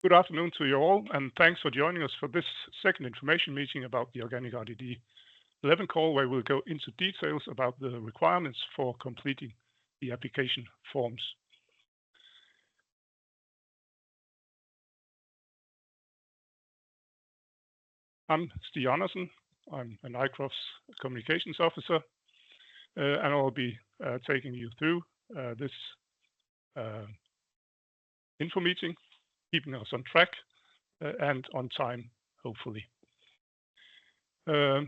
Good afternoon to you all, and thanks for joining us for this second information meeting about the Organic RDD 11 call, where we'll go into details about the requirements for completing the application forms. I'm Stig Andersen. I'm an ICROF's communications officer, and I'll be taking you through this info meeting, keeping us on track and on time, hopefully. I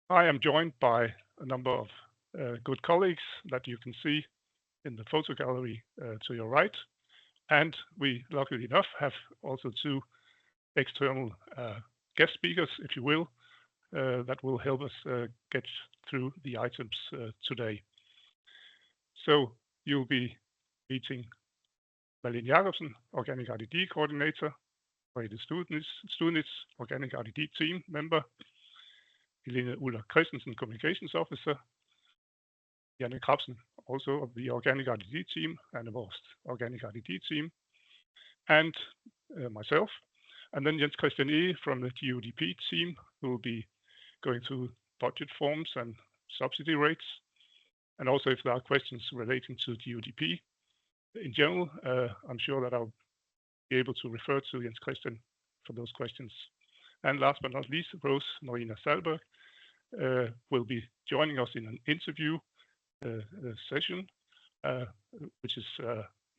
am joined by a number of good colleagues that you can see in the photo gallery to your right. And we, luckily enough, have also two external guest speakers, if you will, that will help us get through the items today. So you'll be meeting Malene Jacobsen, Organic RDD Coordinator, Grete Studnitz, Organic RDD Team Member, Helene Uller Christensen, Communications Officer, Janne Krabsen, also of the Organic RDD Team and of our Organic RDD Team, and myself, and then Jens Christian E. from the GODP team, who will be going through budget forms and subsidy rates, and also if there are questions relating to GODP in general, I'm sure that I'll be able to refer to Jens Christian for those questions. And last but not least, Rose Marina Salberg will be joining us in an interview session, which is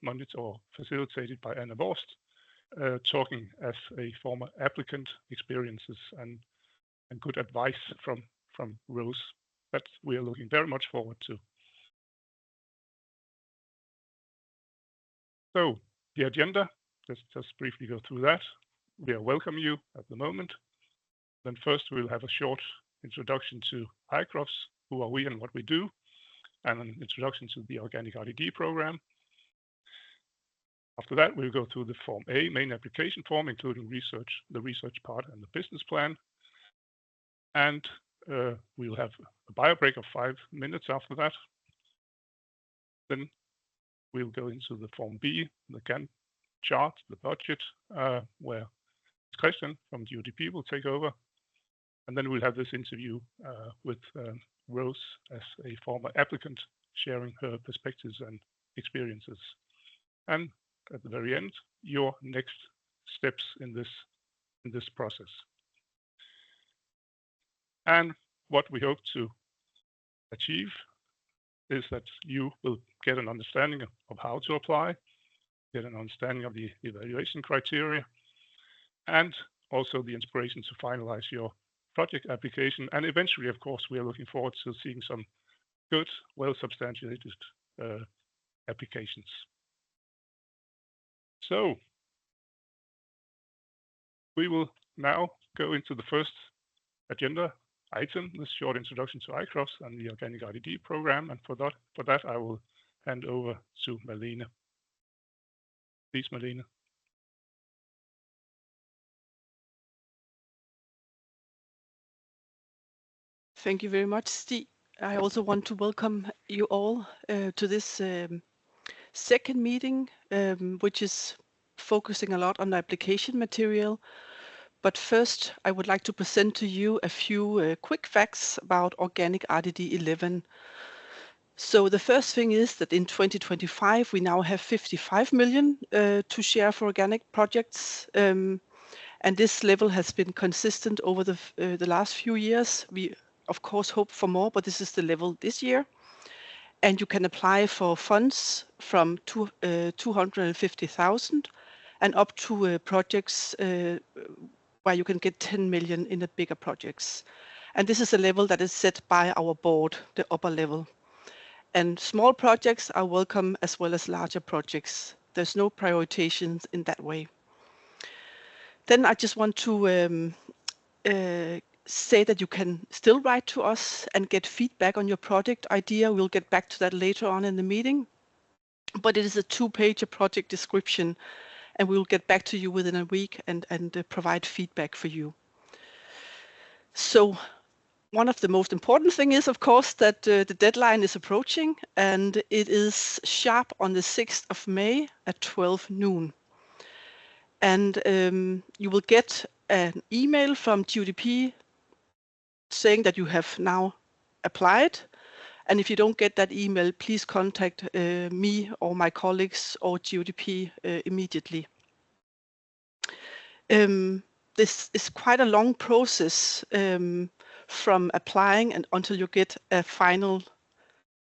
monitored or facilitated by Anna Vorst, talking as a former applicant, experiences and good advice from Rose that we are looking very much forward to. So the agenda, let's just briefly go through that. We welcome you at the moment. Then first we'll have a short introduction to ICROFs, who are we and what we do, and an introduction to the Organic RDD program. After that, we'll go through the Form A, main application form, including the research part and the business plan. And we'll have a bio break of 5 minutes after that. Then we'll go into the Form B, the Gantt chart, the budget, where Christian from GODP will take over. And then we'll have this interview with Rose as a former applicant, sharing her perspectives and experiences. And at the very end, your next steps in this process. And what we hope to achieve is that you will get an understanding of how to apply, get an understanding of the evaluation criteria, and also the inspiration to finalize your project application. And eventually, of course, we are looking forward to seeing some good, well-substantiated applications. So we will now go into the first agenda item, this short introduction to ICROFs and the Organic RDD program. And for that, I will hand over to Malene. Please, Malene. Thank you very much, Stig. I also want to welcome you all to this second meeting, which is focusing a lot on the application material. But first, I would like to present to you a few quick facts about Organic RDD 11. So the first thing is that in 2025, we now have 55 million to share for organic projects. And this level has been consistent over the last few years. We, of course, hope for more, but this is the level this year. And you can apply for funds from 250,000 and up to projects where you can get 10 million in the bigger projects. And this is a level that is set by our board, the upper level. And small projects are welcome as well as larger projects. There's no prioritizations in that way. Then I just want to say that you can still write to us and get feedback on your project idea. We'll get back to that later on in the meeting. But it is a 2-page project description, and we will get back to you within a week and provide feedback for you. So one of the most important things is, of course, that the deadline is approaching, and it is sharp on the 6th of May at 12 noon. And you will get an email from GODP saying that you have now applied. And if you don't get that email, please contact me or my colleagues or GODP immediately. This is quite a long process from applying and until you get a final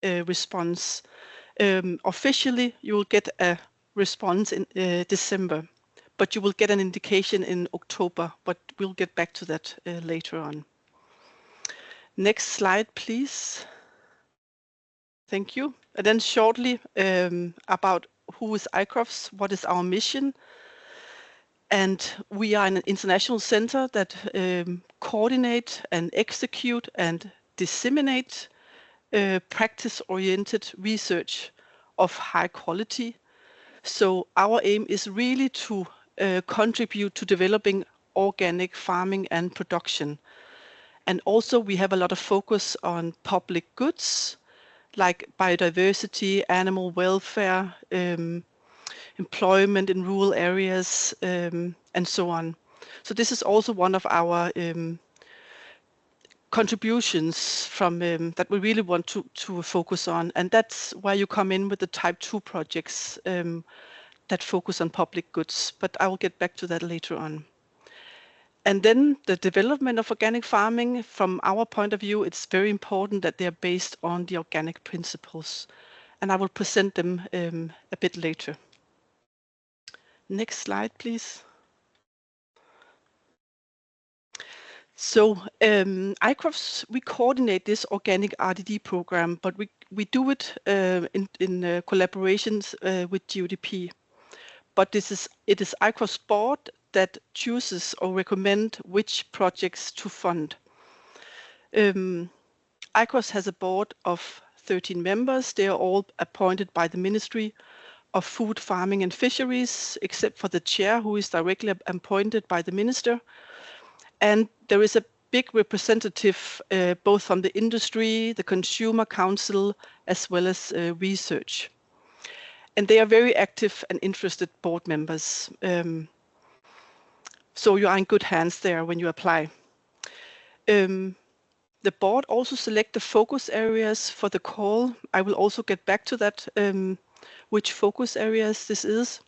response. Officially, you will get a response in December, but you will get an indication in October, but we'll get back to that later on. Next slide, please. Thank you. And then shortly about who is ICROFS, what is our mission. And we are an international center that coordinate and execute and disseminate practice-oriented research of high quality. So our aim is really to contribute to developing organic farming and production. And also we have a lot of focus on public goods like biodiversity, animal welfare, employment in rural areas, and so on. So this is also one of our contributions from that we really want to focus on, and that's why you come in with the type 2 projects that focus on public goods, but I will get back to that later on. And then the development of organic farming, from our point of view, it's very important that they are based on the organic principles, and I will present them a bit later. Next slide, please. So ICROFS, we coordinate this organic RDD program, but we do it in collaborations with GODP. But it is ICROFS board that chooses or recommend which projects to fund. ICROFS has a board of 13 members. They are all appointed by the Ministry of Food, Farming and Fisheries, except for the chair, who is directly appointed by the minister. And there is a big representative both from the industry, the Consumer Council, as well as research. And they are very active and interested board members. So you are in good hands there when you apply. The board also select the focus areas for the call. I will also get back to that, which focus areas this is.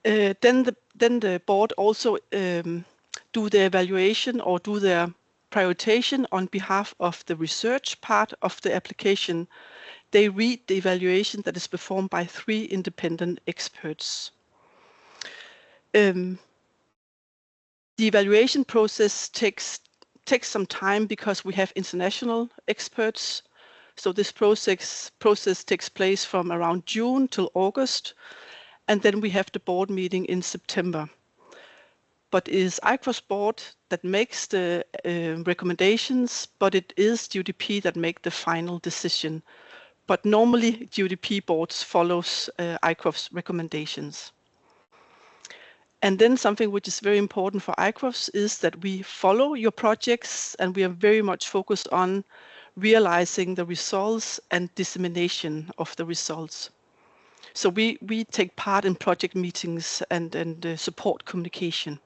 Then the board also do the evaluation or do their prioritization on behalf of the research part of the application. They read the evaluation that is performed by 3 independent experts. The evaluation process takes some time because we have international experts. So this process takes place from around June till August, and then we have the board meeting in September. But it is ICROFS board that makes the recommendations, but it is GODP that make the final decision. But normally GODP boards follows ICROFS recommendations. And then something which is very important for ICROFS is that we follow your projects, and we are very much focused on realizing the results and dissemination of the results. So we take part in project meetings and support communication.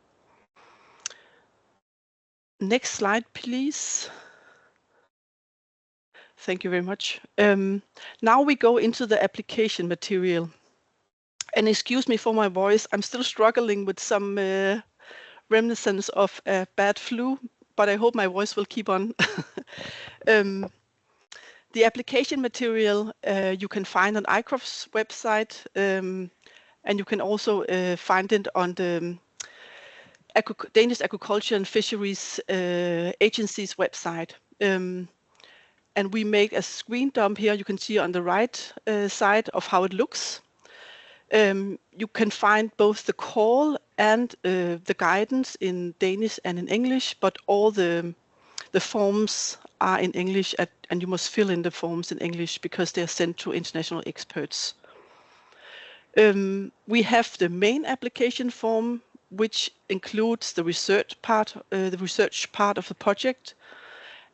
Next slide, please. Thank you very much. Now we go into the application material. And excuse me for my voice, I'm still struggling with some reminiscence of a bad flu, but I hope my voice will keep on. The application material you can find on ICROFS website, and you can also find it on the Danish Agriculture and Fisheries Agency's website. And we make a screen dump here, you can see on the right side of how it looks. You can find both the call and the guidance in Danish and in English, but all the forms are in English, and you must fill in the forms in English because they are sent to international experts. We have the main application form, which includes the research part of the project,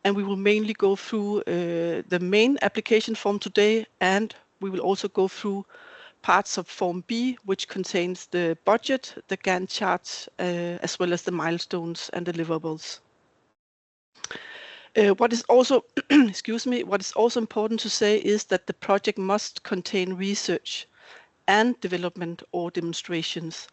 and we will mainly go through the main application form today, and we will also go through parts of Form B, which contains the budget, the Gantt chart, as well as the milestones and deliverables. What is also, excuse me, what is also important to say is that the project must contain research and development or demonstrations.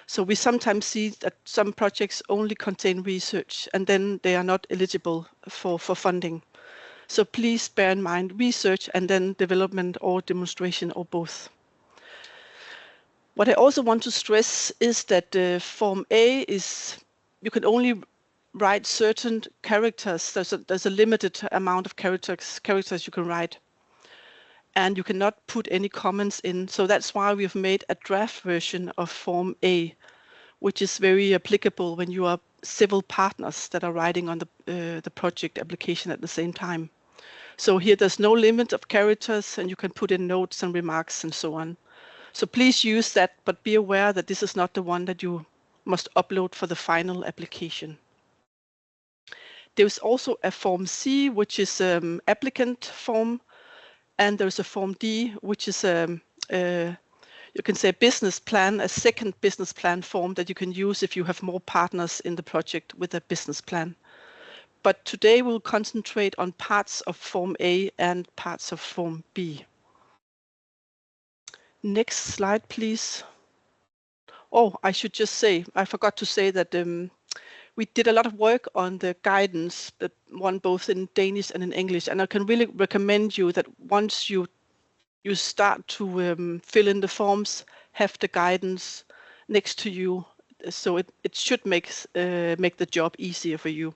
So we sometimes see that some projects only contain research and then they are not eligible for funding. So please bear in mind research and then development or demonstration or both. What I also want to stress is that Form A is, you can only write certain characters. There's a limited amount of characters you can write. And you cannot put any comments in. So that's why we've made a draft version of Form A, which is very applicable when you are several partners that are writing on the project application at the same time. So here there's no limit of characters and you can put in notes and remarks and so on. So please use that, but be aware that this is not the one that you must upload for the final application. There's also a Form C, which is applicant form, and there's a Form D, which is you can say a business plan, a second business plan form that you can use if you have more partners in the project with a business plan. But today we'll concentrate on parts of Form A and parts of Form B. Next slide, please. Oh, I should just say, I forgot to say that we did a lot of work on the guidance, that one both in Danish and in English, and I can really recommend you that once you start to fill in the forms, have the guidance next to you, so it should make the job easier for you.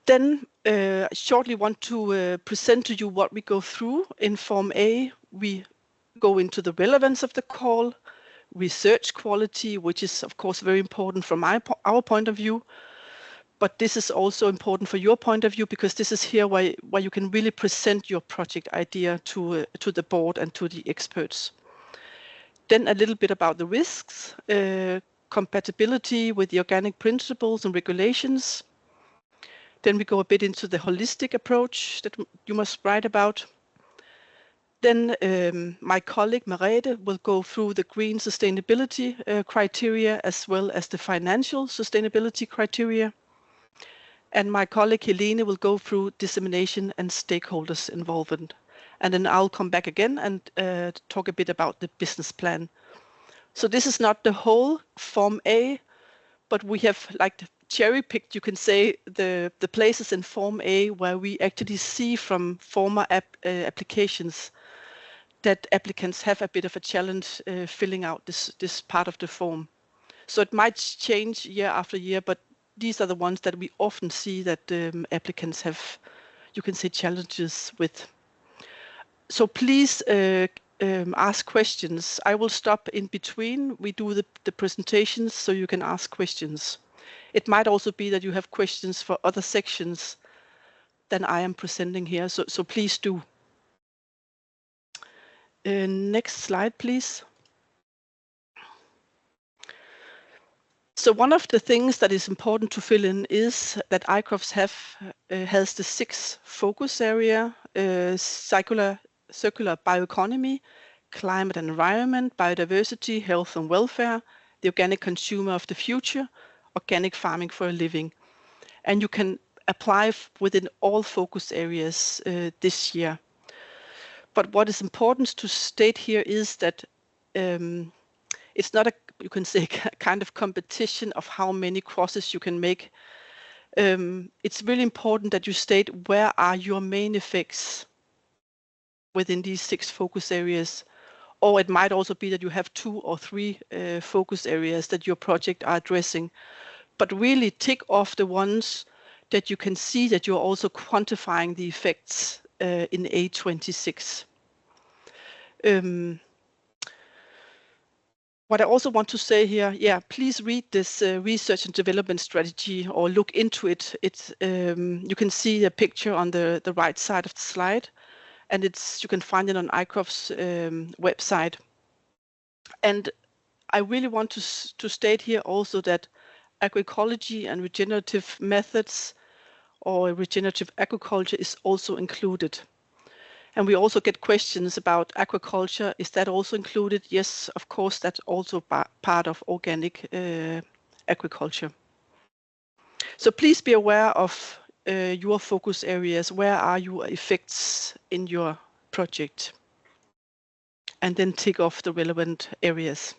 Then I shortly want to present to you what we go through in Form A. We go into the relevance of the call, research quality, which is of course very important from our point of view, but this is also important for your point of view because this is here where you can really present your project idea to the board and to the experts. Then a little bit about the risks, compatibility with the organic principles and regulations. Then we go a bit into the holistic approach that you must write about. Then my colleague Merete will go through the green sustainability criteria as well as the financial sustainability criteria. And my colleague Helene will go through dissemination and stakeholders involvement. And then I'll come back again and talk a bit about the business plan. So this is not the whole Form A, but we have like cherry-picked, you can say, the places in Form A where we actually see from former applications that applicants have a bit of a challenge filling out this part of the form. So it might change year after year, but these are the ones that we often see that applicants have, you can say, challenges with. So please ask questions. I will stop in between. We do the presentations so you can ask questions. It might also be that you have questions for other sections than I am presenting here, so please do. Next slide, please. So one of the things that is important to fill in is that ICROFS has the 6 focus area: circular bioeconomy, climate and environment, biodiversity, health and welfare, the organic consumer of the future, organic farming for a living. And you can apply within all focus areas this year. But what is important to state here is that it's not a, you can say, kind of competition of how many crosses you can make. It's really important that you state where are your main effects within these 6 focus areas. Or it might also be that you have 2 or 3 focus areas that your project are addressing. But really tick off the ones that you can see that you're also quantifying the effects in A26. What I also want to say here, please read this research and development strategy or look into it. It's you can see a picture on the right side of the slide, and you can find it on ICROF's website. And I really want to state here also that agroecology and regenerative methods or regenerative agriculture is also included. And we also get questions about aquaculture. Is that also included? Yes, of course, that's also part of organic aquaculture. So please be aware of your focus areas. Where are your effects in your project? And then tick off the relevant areas.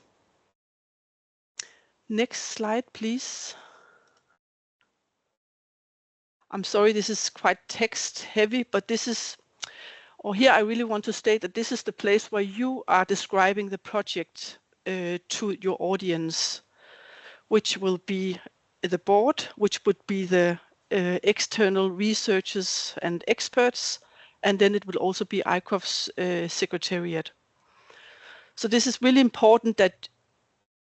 Next slide, please. I'm sorry, this is quite text heavy, but this is, or here I really want to state that this is the place where you are describing the project to your audience, which will be the board, which would be the external researchers and experts, and then it will also be ICOF's secretariat. So this is really important that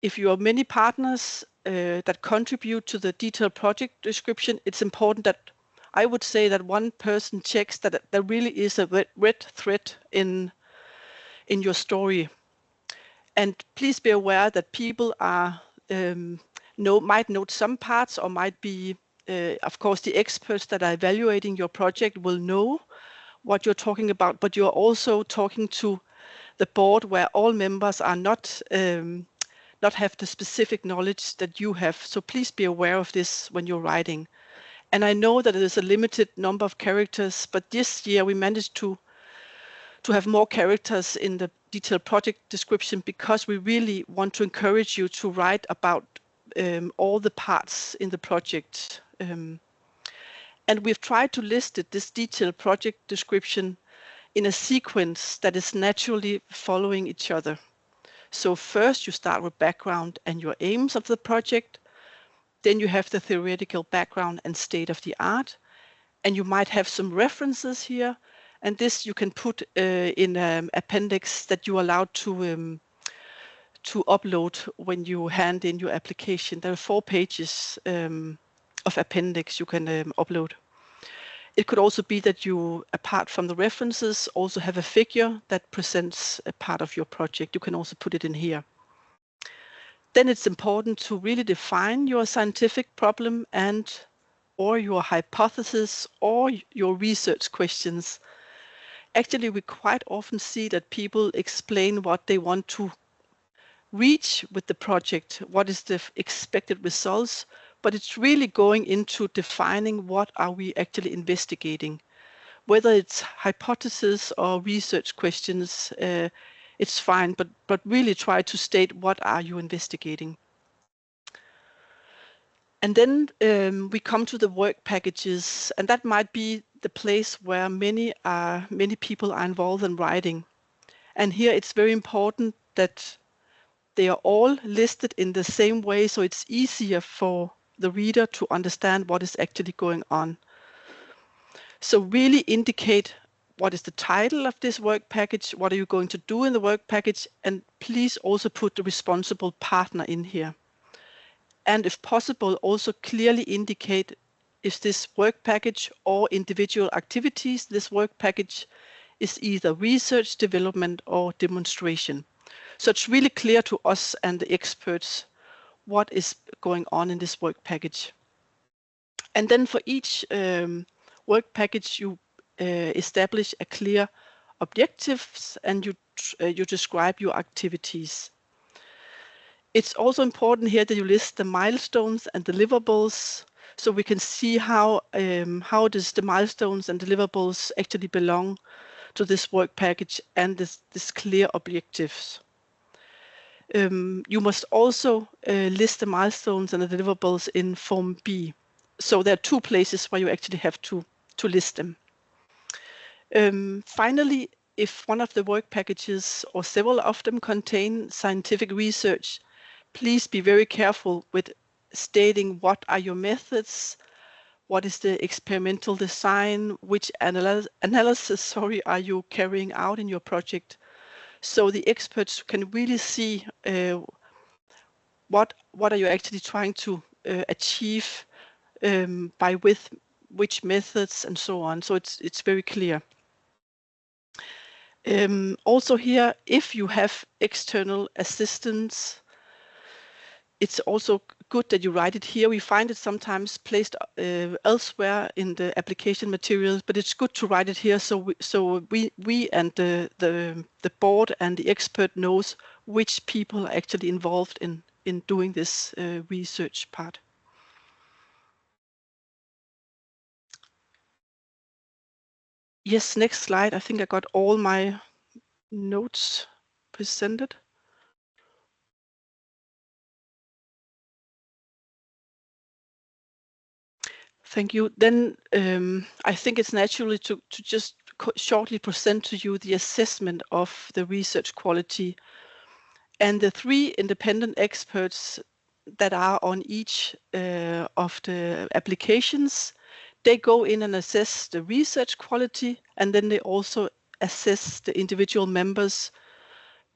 if you have many partners that contribute to the detailed project description, it's important that I would say that one person checks that there really is a red thread in your story. And please be aware that people are might note some parts, or might be, of course, the experts that are evaluating your project will know what you're talking about, but you're also talking to the board where all members are not have the specific knowledge that you have. So please be aware of this when you're writing. And I know that it is a limited number of characters, but this year we managed to have more characters in the detailed project description, because we really want to encourage you to write about all the parts in the project. And we've tried to list this detailed project description in a sequence that is naturally following each other. So first you start with background and your aims of the project. Then you have the theoretical background and state of the art. And you might have some references here. And this you can put in an appendix that you're allowed to upload when you hand in your application. There are 4 pages of appendix you can upload. It could also be that you, apart from the references, also have a figure that presents a part of your project. You can also put it in here. Then it's important to really define your scientific problem or your hypothesis or your research questions. Actually, we quite often see that people explain what they want to reach with the project, what is the expected results, but it's really going into defining what are we actually investigating. Whether it's hypothesis or research questions, it's fine, but really try to state what are you investigating. And then we come to the work packages, and that might be the place where many people are involved in writing. And here it's very important that they are all listed in the same way, so it's easier for the reader to understand what is actually going on. So really indicate what is the title of this work package, what are you going to do in the work package, and please also put the responsible partner in here. And if possible, also clearly indicate if this work package or individual activities, this work package is either research, development, or demonstration. So it's really clear to us and the experts what is going on in this work package. And then for each work package, you establish a clear objectives and you describe your activities. It's also important here that you list the milestones and deliverables, so we can see how does the milestones and deliverables actually belong to this work package and this clear objectives. You must also list the milestones and the deliverables in Form B. So there are 2 places where you actually have to list them. Finally, if one of the work packages or several of them contain scientific research, please be very careful with stating what are your methods, what is the experimental design, which analysis are you carrying out in your project, so the experts can really see what are you actually trying to achieve with which methods and so on. So it's very clear. Also here, if you have external assistance, it's also good that you write it here. We find it sometimes placed elsewhere in the application materials, but it's good to write it here so we and the board and the expert knows which people are actually involved in doing this research part. Yes, next slide. I think I got all my notes presented. Thank you. Then I think it's naturally to just shortly present to you the assessment of the research quality. And the 3 independent experts that are on each of the applications, they go in and assess the research quality, and then they also assess the individual members,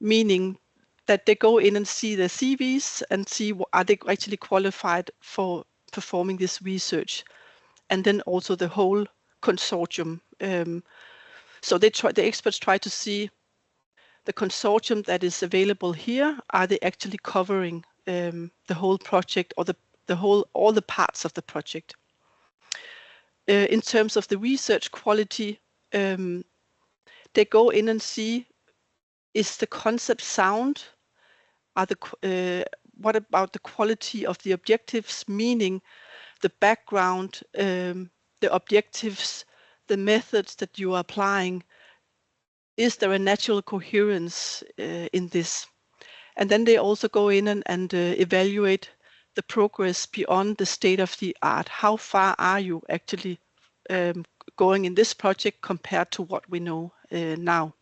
meaning that they go in and see their CVs and see are they actually qualified for performing this research, and then also the whole consortium. So the experts try to see the consortium that is available here, are they actually covering the whole project or all the parts of the project? In terms of the research quality, they go in and see, is the concept sound? What about the quality of the objectives, meaning the background, the objectives, the methods that you are applying? Is there a natural coherence in this? And then they also go in and evaluate the progress beyond the state of the art. How far are you actually going in this project compared to what we know now?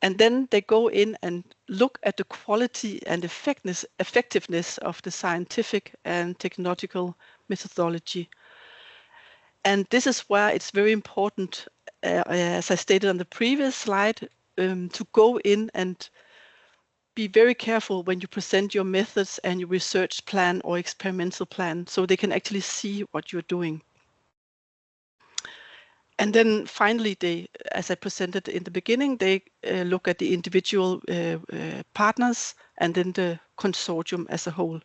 And then they go in and look at the quality and effectiveness of the scientific and technological methodology. And this is where it's very important, as I stated on the previous slide, to go in and be very careful when you present your methods and your research plan or experimental plan, so they can actually see what you're doing. And then finally, they, as I presented in the beginning, they look at the individual partners and then the consortium as a whole.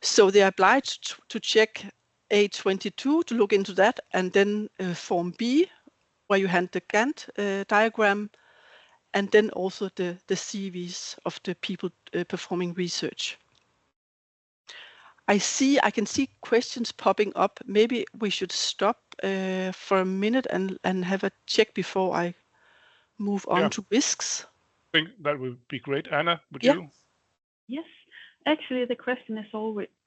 So they are obliged to check A22 to look into that, and then Form B, where you hand the Gantt diagram, and then also the CVs of the people performing research. I can see questions popping up. Maybe we should stop for a minute and have a check before I move on to risks. I think that would be great. Anna, would you? Yes, actually the question is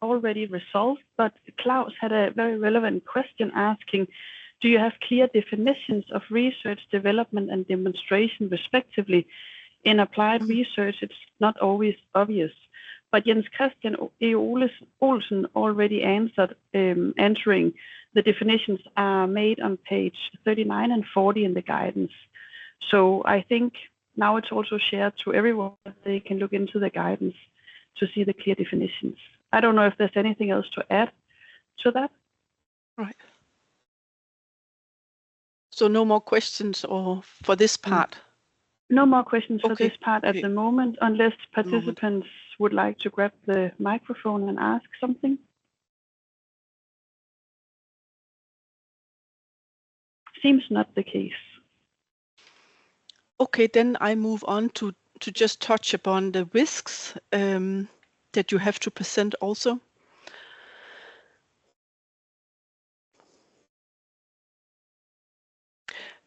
already resolved, but Klaus had a very relevant question asking, do you have clear definitions of research, development, and demonstration respectively? In applied research, it's not always obvious. But Jens Christian E. Olsen already answered, answering the definitions are made on page 39 and 40 in the guidance. So I think now it's also shared to everyone that they can look into the guidance to see the clear definitions. I don't know if there's anything else to add to that. Right. So no more questions or for this part? No more questions for this part at the moment, unless participants would like to grab the microphone and ask something. Seems not the case. Okay, then I move on to just touch upon the risks that you have to present also.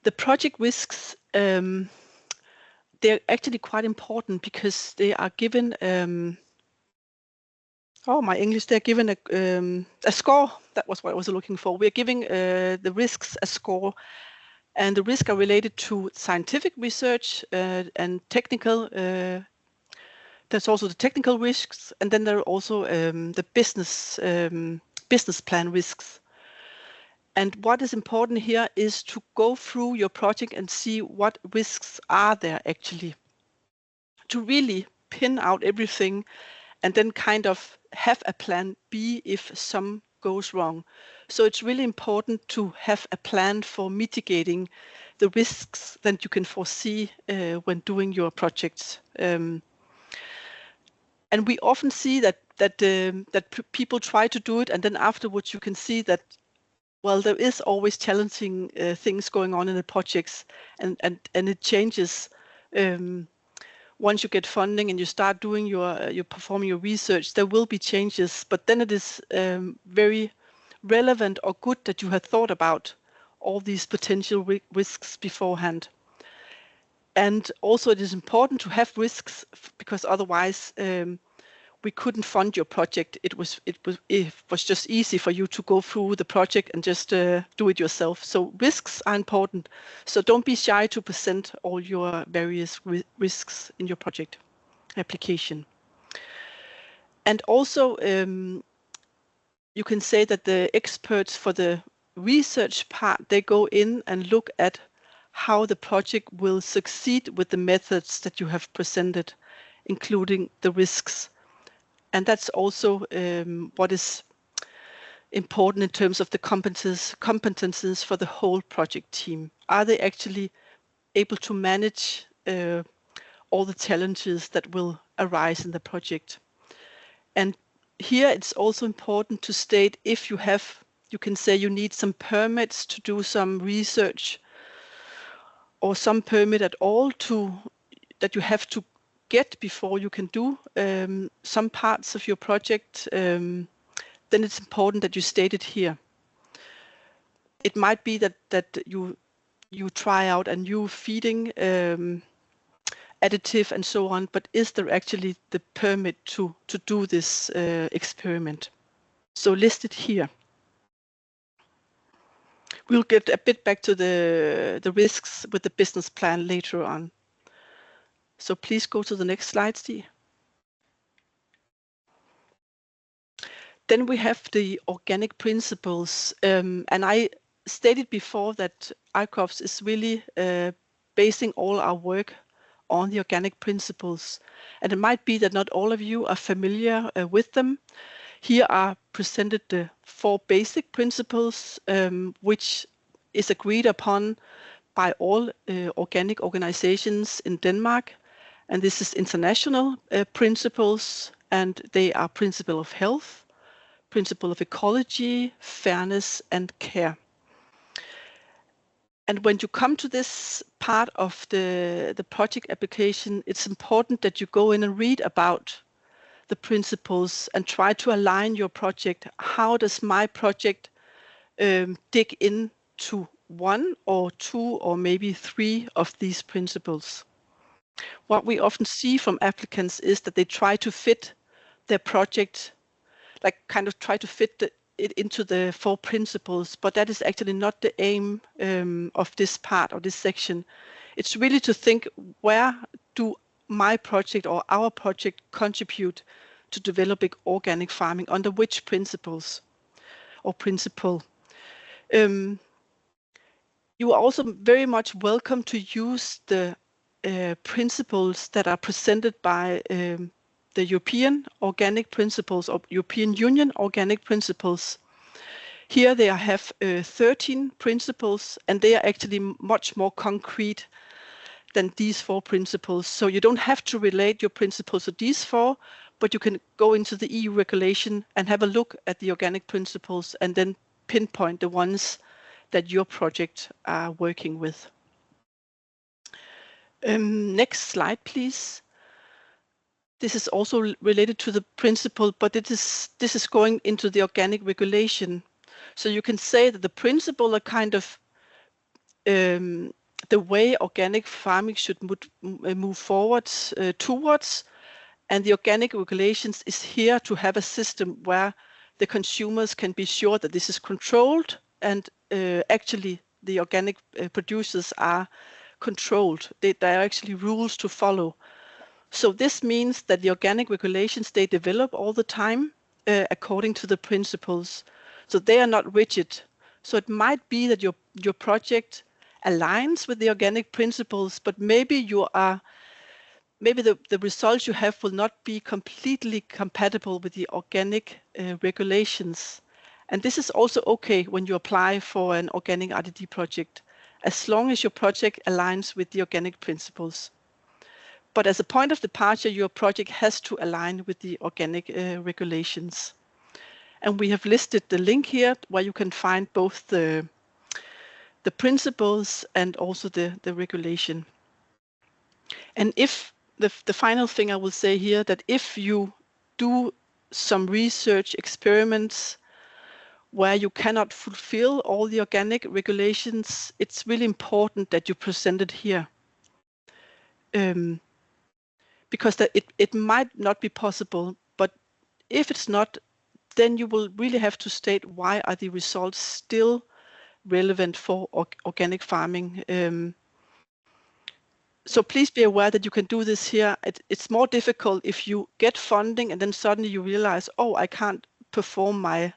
The project risks, they're actually quite important because they are given, my English, they're given a score. That was what I was looking for. We're giving the risks a score, and the risks are related to scientific research and technical. There's also the technical risks, and then there are also the business plan risks. And what is important here is to go through your project and see what risks are there actually, to really pin out everything and then kind of have a plan B if some goes wrong. So it's really important to have a plan for mitigating the risks that you can foresee when doing your projects. And we often see that people try to do it, and then afterwards you can see that, well, there is always challenging things going on in the projects, and it changes once you get funding and you start doing you're performing your research. There will be changes, but then it is very relevant or good that you have thought about all these potential risks beforehand. And also it is important to have risks, because otherwise we couldn't fund your project. It was just easy for you to go through the project and just do it yourself. So risks are important. So don't be shy to present all your various risks in your project application. And also you can say that the experts for the research part, they go in and look at how the project will succeed with the methods that you have presented, including the risks. And that's also what is important in terms of the competences for the whole project team. Are they actually able to manage all the challenges that will arise in the project? And here it's also important to state, if you can say you need some permits to do some research, or some permit at all that you have to get before you can do some parts of your project, then it's important that you state it here. It might be that you try out a new feeding additive and so on, but is there actually the permit to do this experiment? So list it here. We'll get a bit back to the risks with the business plan later on. So please go to the next slide, Stig. Then we have the organic principles. And I stated before that ICOFS is really basing all our work on the organic principles. And it might be that not all of you are familiar with them. Here are presented the 4 basic principles, which is agreed upon by all organic organizations in Denmark. And this is international principles, and they are principle of health, principle of ecology, fairness, and care. And when you come to this part of the project application, it's important that you go in and read about the principles and try to align your project. How does my project dig into 1 or 2 or maybe 3 of these principles? What we often see from applicants is that they try to fit their project, like kind of try to fit it into the 4 principles, but that is actually not the aim of this part of this section. It's really to think, where do my project or our project contribute to developing organic farming, under which principles or principle? You are also very much welcome to use the principles that are presented by the European organic principles or European Union organic principles. Here they have 13 principles, and they are actually much more concrete than these 4 principles. So you don't have to relate your principles to these 4, but you can go into the EU regulation and have a look at the organic principles and then pinpoint the ones that your project are working with. Next slide, please. This is also related to the principle, but this is going into the organic regulation. So you can say that the principle are kind of the way organic farming should move forward towards, and the organic regulations is here to have a system where the consumers can be sure that this is controlled, and actually the organic producers are controlled. There are actually rules to follow. So this means that the organic regulations, they develop all the time according to the principles. So they are not rigid. So it might be that your project aligns with the organic principles, but maybe the results you have will not be completely compatible with the organic regulations. And this is also okay when you apply for an organic RDD project, as long as your project aligns with the organic principles. But as a point of departure, your project has to align with the organic regulations. And we have listed the link here where you can find both the principles and also the regulation. And if the final thing I will say here, that if you do some research experiments where you cannot fulfill all the organic regulations, it's really important that you present it here. Because it might not be possible, but if it's not, then you will really have to state why are the results still relevant for organic farming. So please be aware that you can do this here. It's more difficult if you get funding and then suddenly you realize, oh, I can't perform my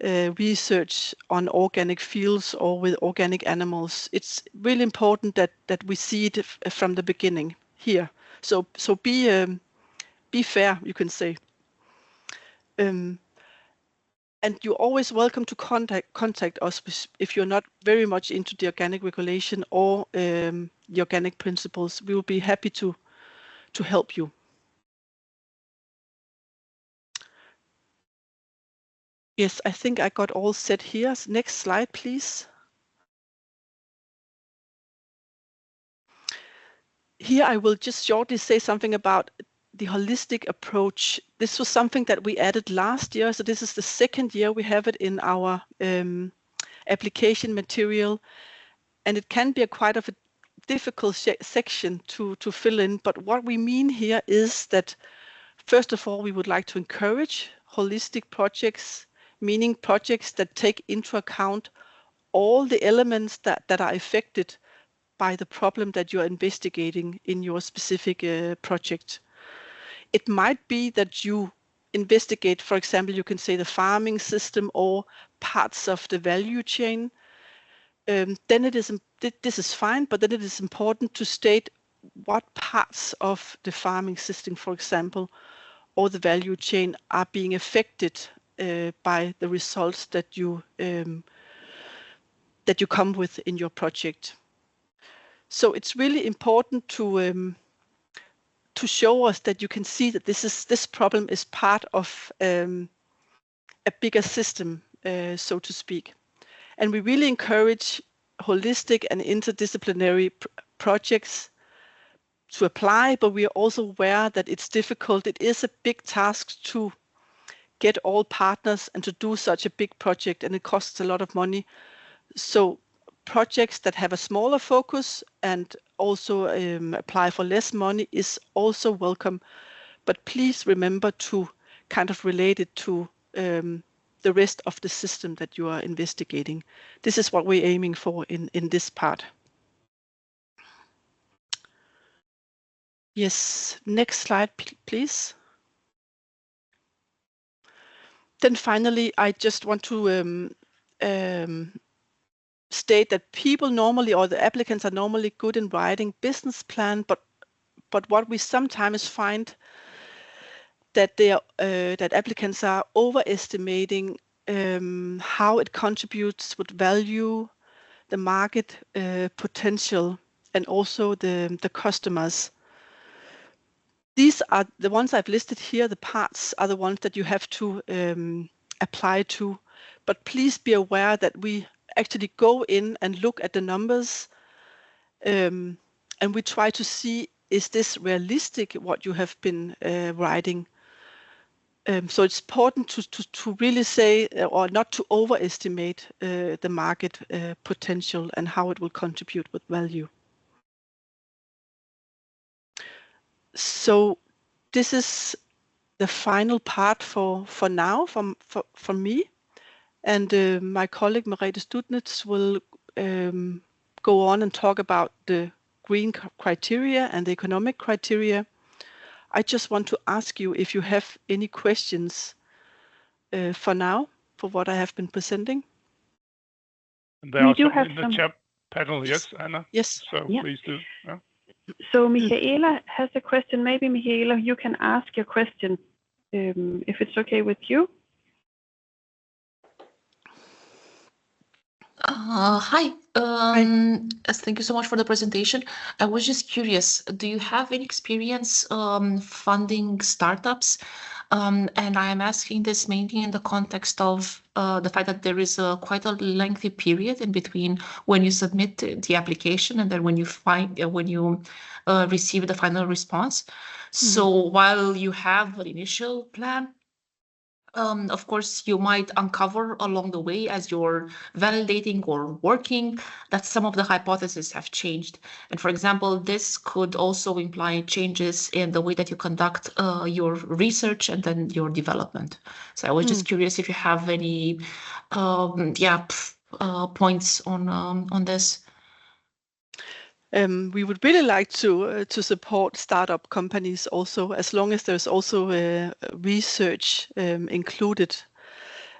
research on organic fields or with organic animals. It's really important that we see it from the beginning here. So be fair, you can say. And you're always welcome to contact us if you're not very much into the organic regulation or the organic principles. We will be happy to help you. Yes, I think I got all set here. Next slide, please. Here I will just shortly say something about the holistic approach. This was something that we added last year, so this is the second year we have it in our application material, and it can be quite of a difficult section to fill in. But what we mean here is that, first of all, we would like to encourage holistic projects, meaning projects that take into account all the elements that are affected by the problem that you're investigating in your specific project. It might be that you investigate, for example, you can say the farming system or parts of the value chain. Then this is fine, but then it is important to state what parts of the farming system, for example, or the value chain are being affected by the results that you come with in your project. So it's really important to show us that you can see that this problem is part of a bigger system, so to speak. And we really encourage holistic and interdisciplinary projects to apply, but we are also aware that it's difficult. It is a big task to get all partners and to do such a big project, and it costs a lot of money. So projects that have a smaller focus and also apply for less money is also welcome. But please remember to kind of relate it to the rest of the system that you are investigating. This is what we're aiming for in this part. Yes, next slide, please. Then finally, I just want to state that people normally, or the applicants are normally good in writing business plan, but what we sometimes find that that applicants are overestimating how it contributes with value, the market potential, and also the customers. These are the ones I've listed here. The parts are the ones that you have to apply to, but please be aware that we actually go in and look at the numbers, and we try to see, is this realistic what you have been writing? So it's important to really say, or not to overestimate the market potential and how it will contribute with value. So this is the final part for now from me. And my colleague Merete Studnitz will go on and talk about the green criteria and the economic criteria. I just want to ask you if you have any questions for now, for what I have been presenting. And there are some in the chat panel, yes, Anna? Yes. So yeah. Please do. Yeah. So Michaela has a question. Maybe Michaela, you can ask your question if it's okay with you. Hi. Thank you so much for the presentation. I was just curious, do you have any experience funding startups? And I am asking this mainly in the context of the fact that there is quite a lengthy period in between when you submit the application and then when you receive the final response. So while you have an initial plan, of course, you might uncover along the way as you're validating or working that some of the hypotheses have changed. And for example, this could also imply changes in the way that you conduct your research and then your development. So I was just curious if you have any points on this. We would really like to support startup companies also, as long as there's also research included.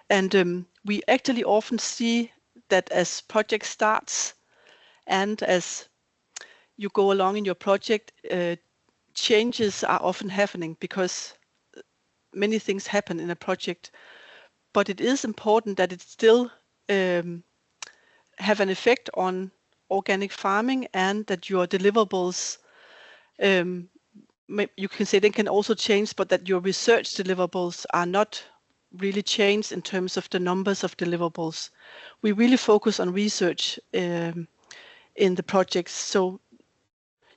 And we actually often see that as project starts and as you go along in your project, changes are often happening because many things happen in a project. But it is important that it still have an effect on organic farming and that your deliverables, you can say they can also change, but that your research deliverables are not really changed in terms of the numbers of deliverables. We really focus on research in the projects. So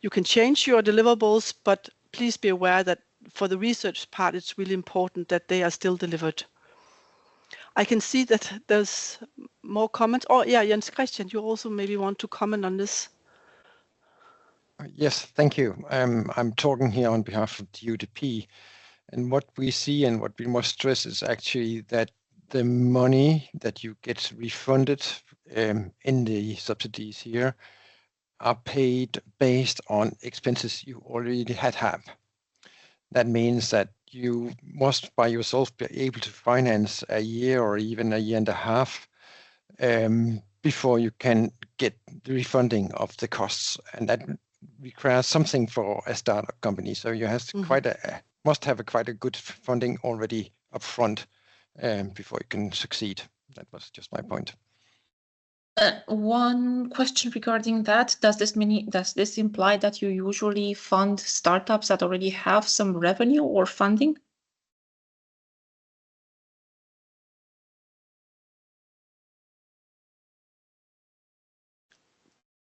you can change your deliverables, but please be aware that for the research part, it's really important that they are still delivered. I can see that there's more comments. Oh, yeah, Jens Christian, you also maybe want to comment on this. Yes, thank you. I'm talking here on behalf of the UDP. And what we see and what we must stress is actually that the money that you get refunded in the subsidies here are paid based on expenses you already have. That means that you must by yourself be able to finance a year or even a year and a half before you can get the refunding of the costs. And that requires something for a startup company. So you have must have quite a good funding already up front before you can succeed. That was just my point. One question regarding that, does this imply that you usually fund startups that already have some revenue or funding?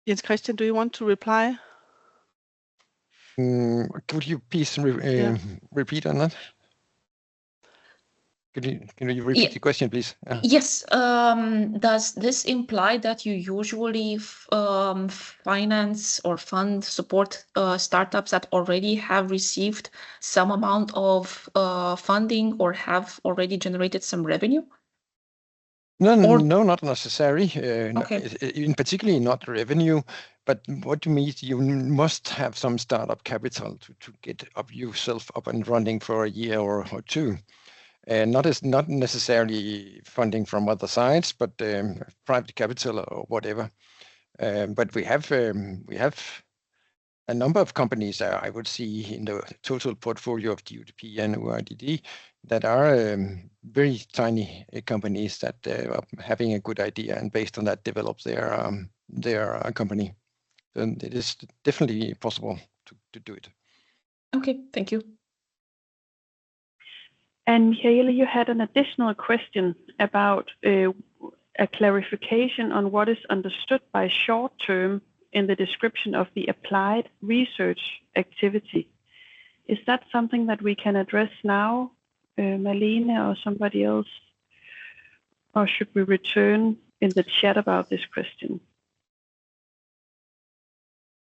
Jens Christian, do you want to reply? Could you please repeat on that? Can you repeat the question, please? Yes. Does this imply that you usually finance or support startups that already have received some amount of funding or have already generated some revenue? No, not necessary. In particularly not revenue, but what means you must have some startup capital to get yourself up and running for a year or two. And not necessarily funding from other sides, but private capital or whatever. But we have a number of companies I would see in the total portfolio of the UDP and RDD that are very tiny companies that are having a good idea and based on that develop their company. And it is definitely possible to do it. Okay, thank you. And Michaela, you had an additional question about a clarification on what is understood by short-term in the description of the applied research activity. Is that something that we can address now, Malene or somebody else? Or should we return in the chat about this question?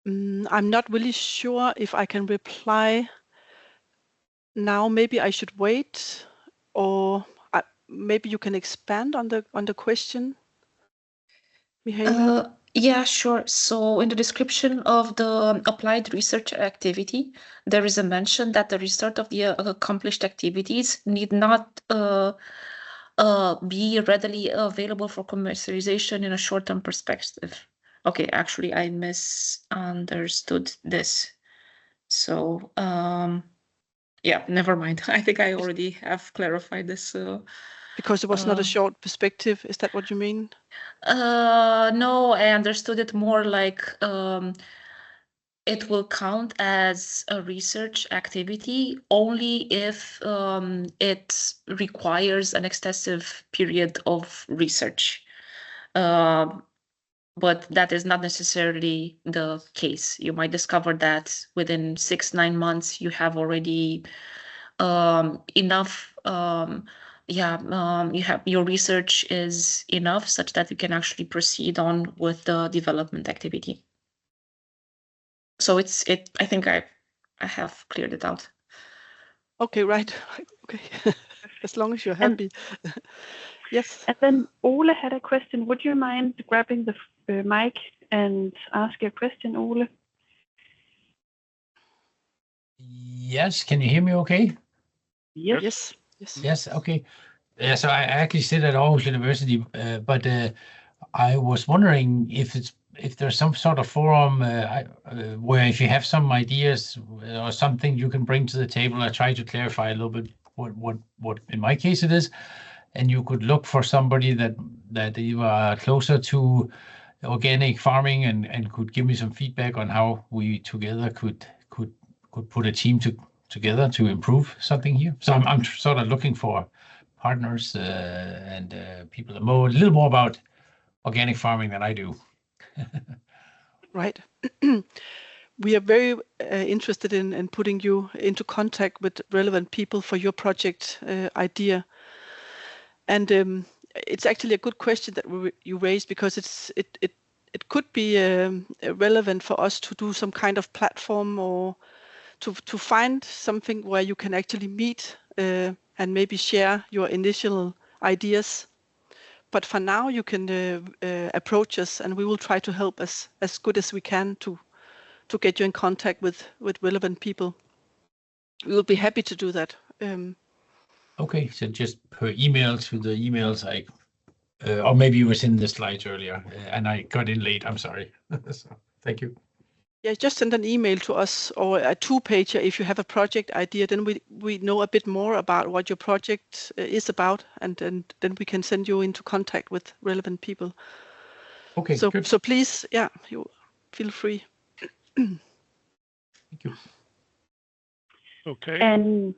I'm not really sure if I can reply now. Maybe I should wait, or maybe you can expand on the question, Michaela. Yeah, sure. So in the description of the applied research activity, there is a mention that the result of the accomplished activities need not be readily available for commercialization in a short-term perspective. Okay, actually, I misunderstood this. So, yeah, never mind. I think I already have clarified this Because it was not a short perspective. Is that what you mean? No, I understood it more like it will count as a research activity only if it requires an excessive period of research. But that is not necessarily the case. You might discover that within 6-9 months you have already enough. You have your research is enough such that you can actually proceed on with the development activity. So I think I have cleared it out. Okay, right. Okay, as long as you're happy. Yes. And then Ole had a question. Would you mind grabbing the mic and ask your question, Ole? Yes, can you hear me okay? Yes. Yes, okay. So I actually sit at Aarhus University, but I was wondering if there's some sort of forum where if you have some ideas or something you can bring to the table. I try to clarify a little bit what in my case it is, and you could look for somebody that you are closer to organic farming and could give me some feedback on how we together could put a team together to improve something here. So I'm sort of looking for partners and people that know a little more about organic farming than I do. Right. We are very interested in putting you into contact with relevant people for your project idea. And it's actually a good question that you raised, because it could be relevant for us to do some kind of platform or to find something where you can actually meet and maybe share your initial ideas. But for now, you can approach us, and we will try to help as good as we can to get you in contact with relevant people. We will be happy to do that. Okay, so just per email to the emails or maybe you were in the slides earlier and I got in late. I'm sorry. So, thank you. Yeah, just send an email to us or a 2-pager if you have a project idea. Then we know a bit more about what your project is about, and then we can send you into contact with relevant people. Okay, so good. So please, you feel free. Thank you. Okay. And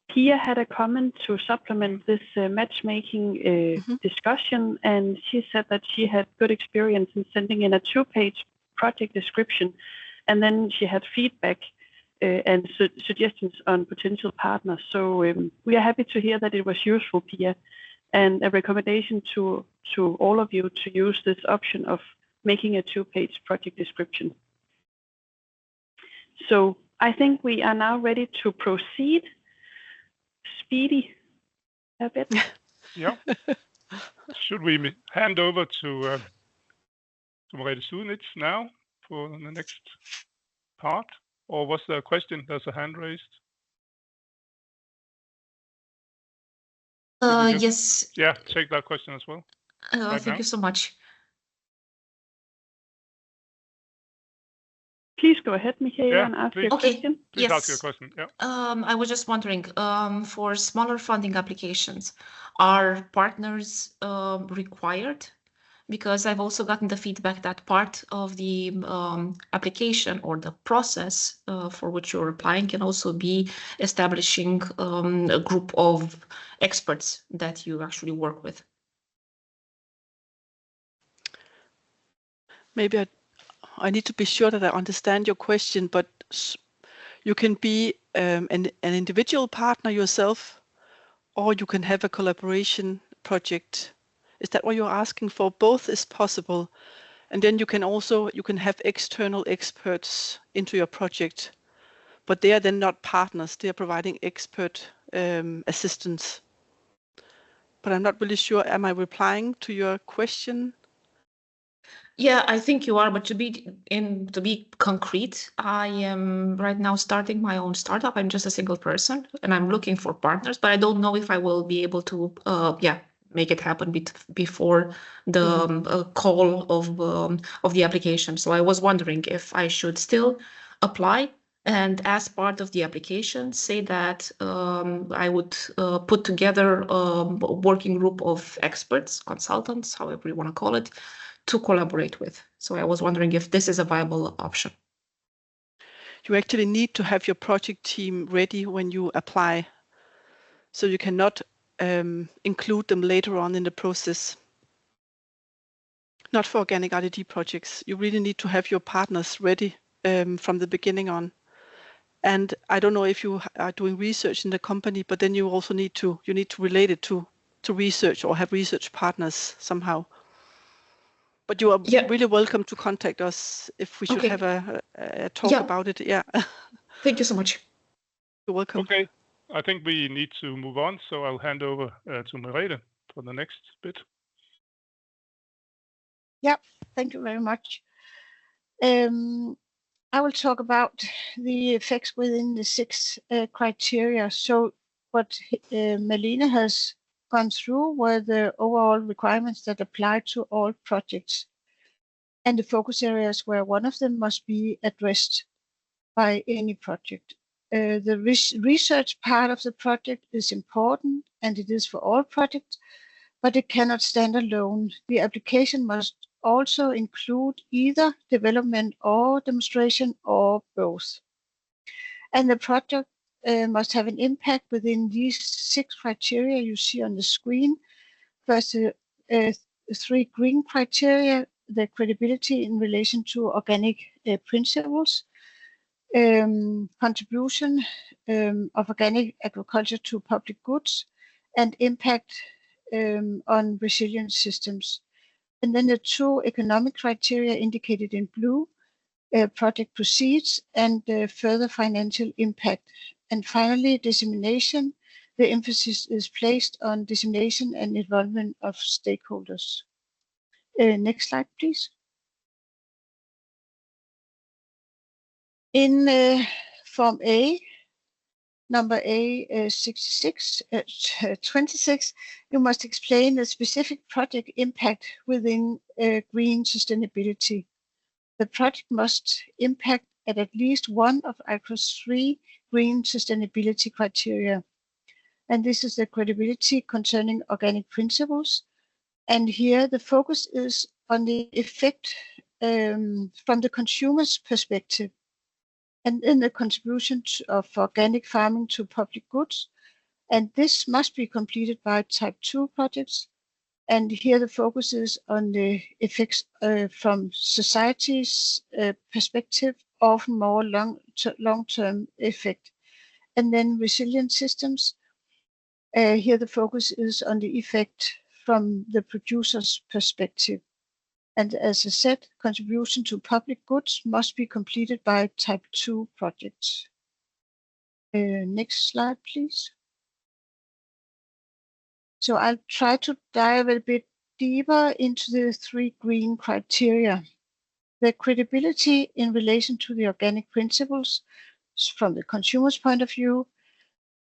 Pia had a comment to supplement this matchmaking discussion, and she said that she had good experience in sending in a 2-page project description, and then she had feedback and suggestions on potential partners. So we are happy to hear that it was useful, Pia, and a recommendation to all of you to use this option of making a 2-page project description. So I think we are now ready to proceed. Speedy a bit. Yeah. Should we hand over to Merete Sudenitz now for the next part? Or was there a question? There's a hand raised. Yes. Yeah, take that question as well. Thank you so much. Please go ahead, Michaela, and ask your question. Please ask your question. Yeah. I was just wondering, for smaller funding applications, are partners required? Because I've also gotten the feedback that part of the application or the process for which you're applying can also be establishing a group of experts that you actually work with. Maybe I need to be sure that I understand your question, but you can be an individual partner yourself, or you can have a collaboration project. Is that what you're asking for? Both is possible. And then you can have external experts into your project, but they are then not partners. They are providing expert assistance. But I'm not really sure. Am I replying to your question? Yeah, I think you are, but to be concrete, I am right now starting my own startup. I'm just a single person and I'm looking for partners, but I don't know if I will be able to make it happen before the call of the application. So I was wondering if I should still apply And as part of the application, say that I would put together a working group of experts, consultants, however you want to call it, to collaborate with. So I was wondering if this is a viable option. You actually need to have your project team ready when you apply. So you cannot include them later on in the process. Not for organic RDD projects. You really need to have your partners ready from the beginning on. And I don't know if you are doing research in the company, but then you also need to relate it to research or have research partners somehow. But you are really welcome to contact us if we should have a talk about it. Yeah. Thank you so much. You're welcome. Okay. I think we need to move on, so I'll hand over to Merete for the next bit. Yeah, thank you very much. I will talk about the effects within the 6 criteria. So what Malene has gone through were the overall requirements that apply to all projects and the focus areas where one of them must be addressed by any project. The research part of the project is important, and it is for all projects, but it cannot stand alone. The application must also include either development or demonstration or both. And the project must have an impact within these 6 criteria you see on the screen. First, the 3 green criteria, the credibility in relation to organic principles, contribution of organic agriculture to public goods, and impact on resilient systems. And then the 2 economic criteria indicated in blue, project proceeds and further financial impact. And finally, dissemination. The emphasis is placed on dissemination and involvement of stakeholders. Next slide, please. In Form A, number A26, you must explain the specific project impact within green sustainability. The project must impact at least one of ICRO's 3 green sustainability criteria. And this is the credibility concerning organic principles. And here the focus is on the effect from the consumer's perspective, and in the contribution of organic farming to public goods. And this must be completed by type 2 projects. And here the focus is on the effects from society's perspective, often more long-term effect. And then resilient systems. Here the focus is on the effect from the producer's perspective. And as I said, contribution to public goods must be completed by type 2 projects. Next slide, please. So I'll try to dive a bit deeper into the 3 green criteria. The credibility in relation to the organic principles from the consumer's point of view.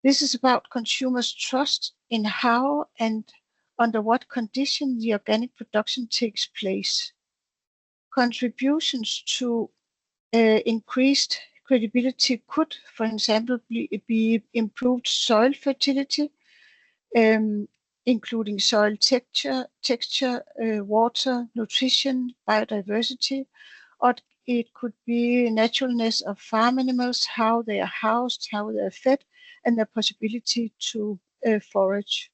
This is about consumers' trust in how and under what condition the organic production takes place. Contributions to increased credibility could, for example, be improved soil fertility, including soil texture, water, nutrition, biodiversity, or it could be naturalness of farm animals, how they are housed, how they are fed, and the possibility to forage.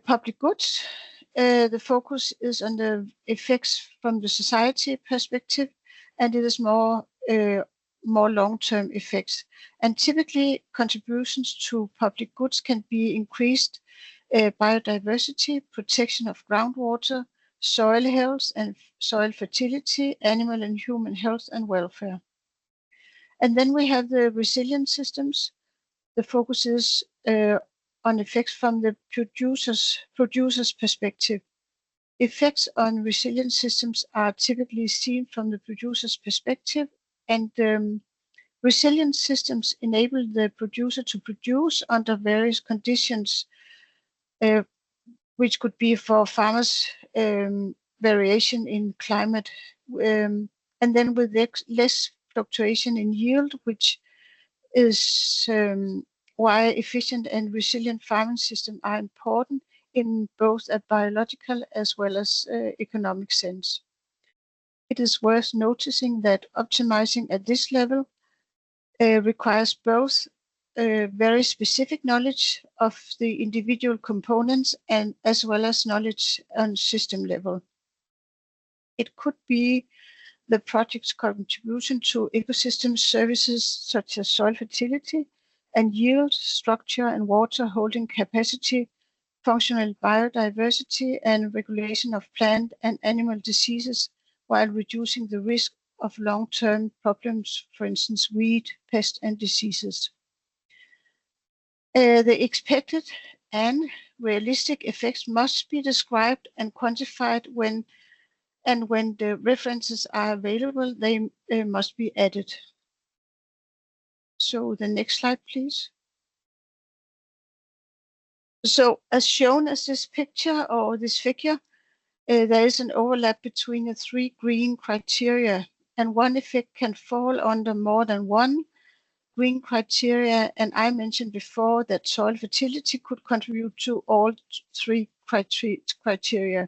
Public goods, the focus is on the effects from the society perspective, and it is more long-term effects. And typically, contributions to public goods can be increased biodiversity, protection of groundwater, soil health and soil fertility, animal and human health and welfare. And then we have the resilient systems. The focus is on effects from the producer's perspective. Effects on resilient systems are typically seen from the producer's perspective, and resilient systems enable the producer to produce under various conditions, which could be for farmers variation in climate, and then with less fluctuation in yield, which is why efficient and resilient farming systems are important in both a biological as well as economic sense. It is worth noticing that optimizing at this level requires both very specific knowledge of the individual components and as well as knowledge on system level. It could be the project's contribution to ecosystem services such as soil fertility and yield, structure and water holding capacity, functional biodiversity, and regulation of plant and animal diseases while reducing the risk of long-term problems, for instance, weed, pest, and diseases. The expected and realistic effects must be described and quantified when the references are available, they must be added. So the next slide, please. So as shown as this picture or this figure, there is an overlap between the three green criteria, and one effect can fall under more than one green criteria. And I mentioned before that soil fertility could contribute to all three criteria.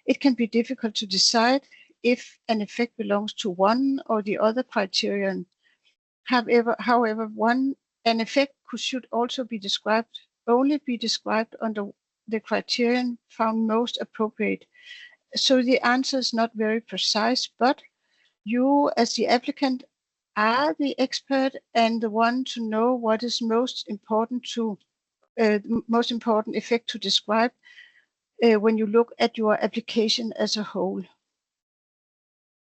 It can be difficult to decide if an effect belongs to one or the other criterion. However, an effect should also be described under the criterion found most appropriate. So the answer is not very precise, but you as the applicant are the expert and the one to know what is most important effect to describe when you look at your application as a whole.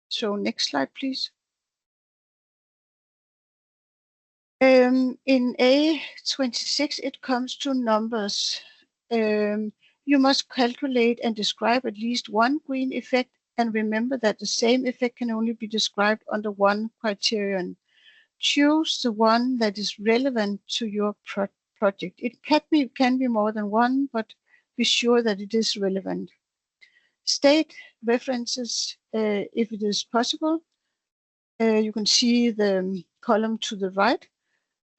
So next slide, please. In A26, it comes to numbers. You must calculate and describe at least one green effect, and remember that the same effect can only be described under one criterion. Choose the one that is relevant to your project. It can be more than one, but be sure that it is relevant. State references if it is possible. You can see the column to the right.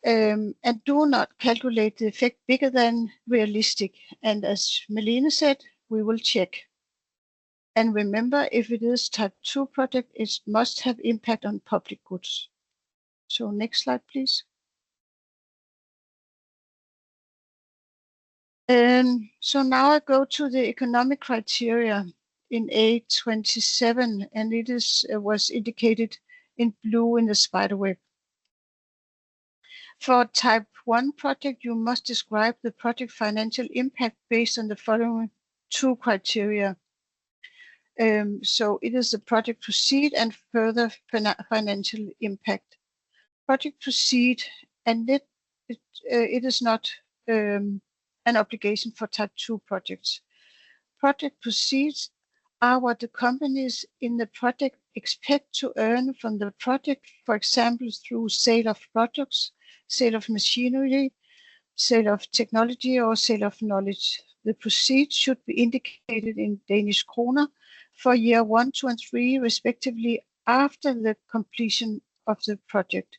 And do not calculate the effect bigger than realistic. And as Melina said, we will check. And remember, if it is type 2 project, it must have impact on public goods. So next slide, please. So now I go to the economic criteria in A27, and it was indicated in blue in the spiderweb. For type 1 project, you must describe the project financial impact based on the following two criteria. So it is the project proceed and further financial impact. Project proceed, and it is not an obligation for type 2 projects. Project proceeds are what the companies in the project expect to earn from the project, for example, through sale of products, sale of machinery, sale of technology, or sale of knowledge. The proceeds should be indicated in Danish kroner for year 1, 2, and 3, respectively, after the completion of the project.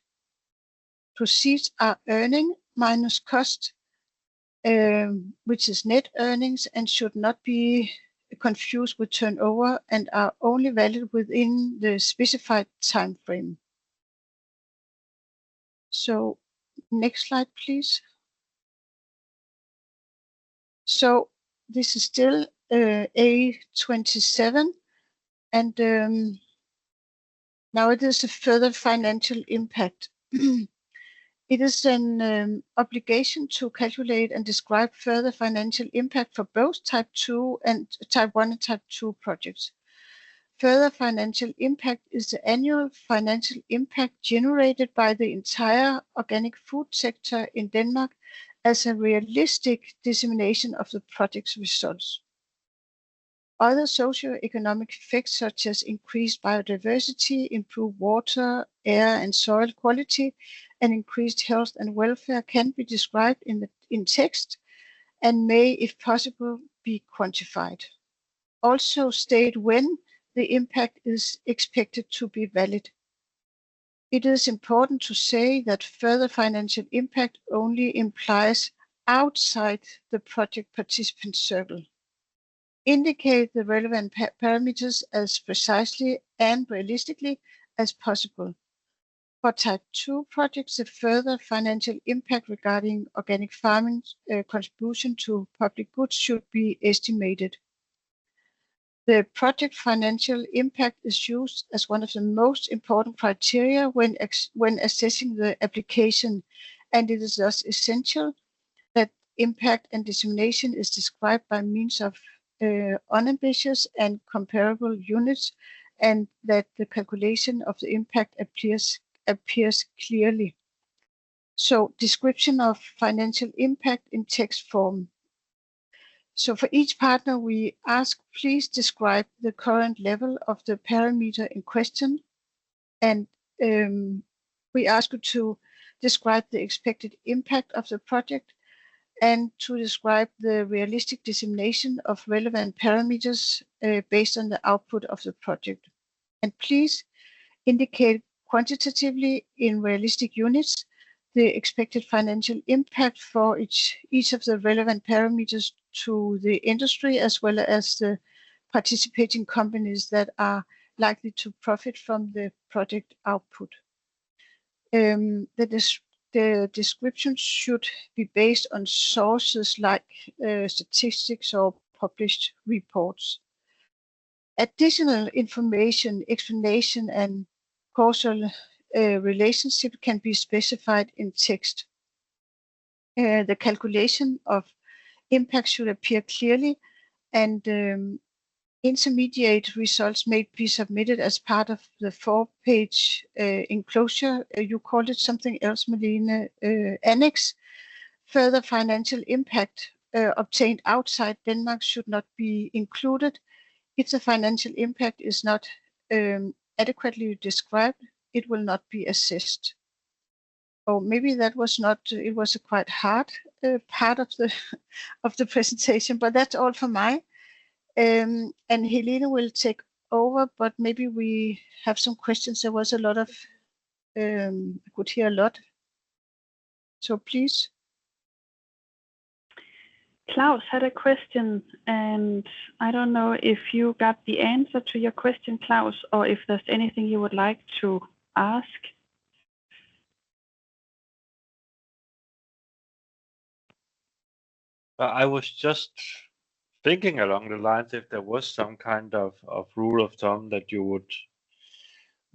Proceeds are earning minus cost, which is net earnings, and should not be confused with turnover, and are only valid within the specified time frame. So next slide, please. So this is still A27, and now it is a further financial impact. It is an obligation to calculate and describe further financial impact for both type 2 and type 1 and type 2 projects. Further financial impact is the annual financial impact generated by the entire organic food sector in Denmark as a realistic dissemination of the project's results. Other socio-economic effects such as increased biodiversity, improved water, air and soil quality, and increased health and welfare can be described in text and may, if possible, be quantified. Also state when the impact is expected to be valid. It is important to say that further financial impact only implies outside the project participant circle. Indicate the relevant parameters as precisely and realistically as possible. For type 2 projects, the further financial impact regarding organic farming contribution to public goods should be estimated. The project financial impact is used as one of the most important criteria when assessing the application, and it is thus essential that impact and dissemination is described by means of unambiguous and comparable units, and that the calculation of the impact appears clearly. So, description of financial impact in text form. So for each partner, we ask, please describe the current level of the parameter in question. And we ask you to describe the expected impact of the project and to describe the realistic dissemination of relevant parameters based on the output of the project. And please indicate quantitatively in realistic units the expected financial impact for each of the relevant parameters to the industry, as well as the participating companies that are likely to profit from the project output. The description should be based on sources like statistics or published reports. Additional information, explanation, and causal relationship can be specified in text. The calculation of impact should appear clearly, and intermediate results may be submitted as part of the 4-page enclosure. You called it something else, Malene, annex. Further financial impact obtained outside Denmark should not be included. If the financial impact is not adequately described, it will not be assessed. Or maybe that was not, it was a quite hard part of the presentation, but that's all for mine. And Helene will take over, but maybe we have some questions. There was a lot of, I could hear a lot. So please. Klaus had a question, and I don't know if you got the answer to your question, Klaus, or if there's anything you would like to ask. I was just thinking along the lines if there was some kind of rule of thumb that you would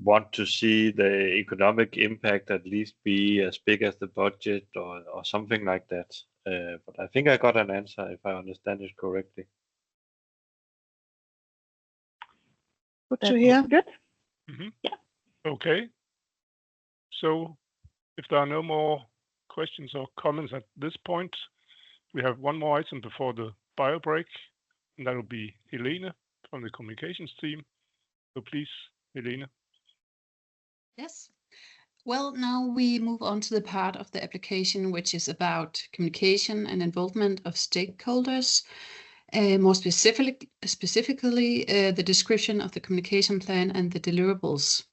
want to see the economic impact at least be as big as the budget or something like that. But I think I got an answer if I understand it correctly. Good to hear. Good. Mm-hmm. Yeah. Okay. So if there are no more questions or comments at this point, we have one more item before the bio break, and that will be Helene from the communications team. So please, Helene. Yes. Well, now we move on to the part of the application which is about communication and involvement of stakeholders. More specifically, the description of the communication plan and the deliverables.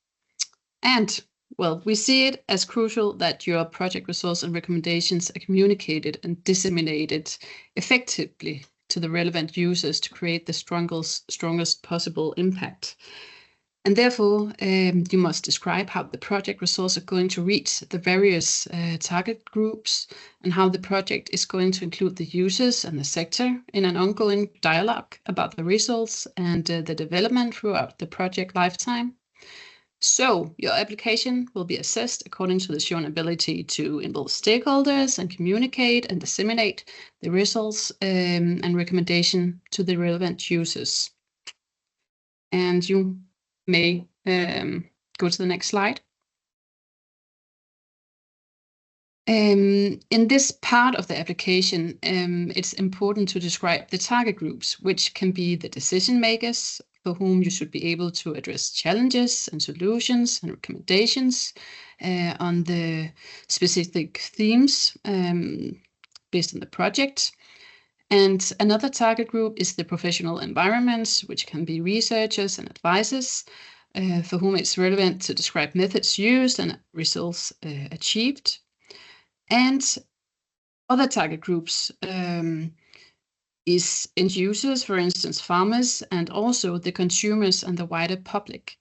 And, well, we see it as crucial that your project results and recommendations are communicated and disseminated effectively to the relevant users to create the strongest possible impact. And therefore, you must describe how the project results are going to reach the various target groups and how the project is going to include the users and the sector in an ongoing dialogue about the results and the development throughout the project lifetime. So your application will be assessed according to the shown ability to involve stakeholders and communicate and disseminate the results and recommendation to the relevant users. And you may go to the next slide. In this part of the application, it's important to describe the target groups, which can be the decision makers for whom you should be able to address challenges and solutions and recommendations on the specific themes based on the project. And another target group is the professional environments, which can be researchers and advisors for whom it's relevant to describe methods used and results achieved. And other target groups is end users, for instance, farmers, and also the consumers and the wider public.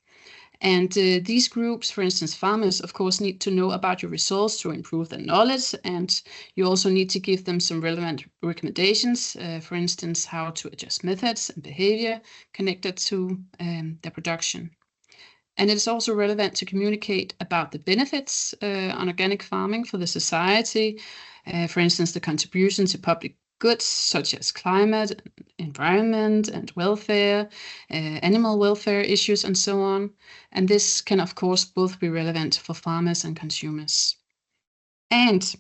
And these groups, for instance, farmers, of course, need to know about your results to improve their knowledge. And you also need to give them some relevant recommendations, for instance, how to adjust methods and behavior connected to their production. And it's also relevant to communicate about the benefits on organic farming for the society, for instance, the contribution to public goods such as climate, environment, and welfare, animal welfare issues, and so on. And this can, of course, both be relevant for farmers and consumers. And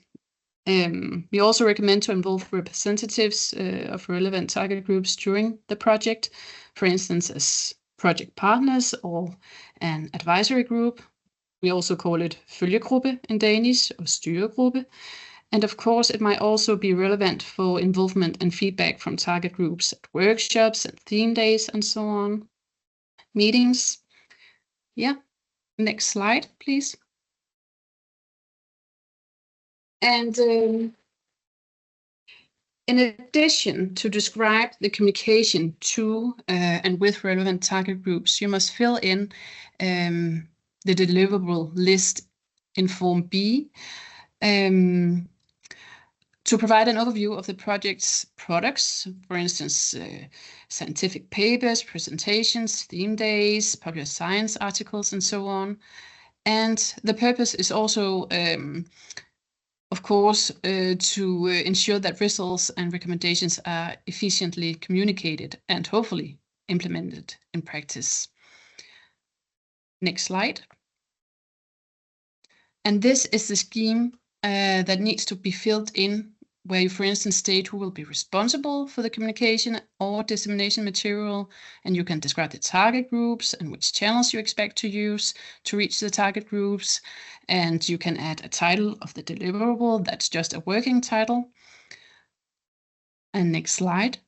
we also recommend to involve representatives of relevant target groups during the project, for instance, as project partners or an advisory group. We also call it følgegruppe in Danish, or styregruppe. And of course, it might also be relevant for involvement and feedback from target groups at workshops and theme days and so on. Meetings. Yeah, next slide, please. And in addition to describe the communication to and with relevant target groups, you must fill in the deliverable list in Form B. To provide an overview of the project's products, for instance, scientific papers, presentations, theme days, popular science articles, and so on. And the purpose is also, of course, to ensure that results and recommendations are efficiently communicated and hopefully implemented in practice. Next slide. And this is the scheme that needs to be filled in, where you, for instance, state who will be responsible for the communication or dissemination material, and you can describe the target groups and which channels you expect to use to reach the target groups, and you can add a title of the deliverable that's just a working title. And next slide.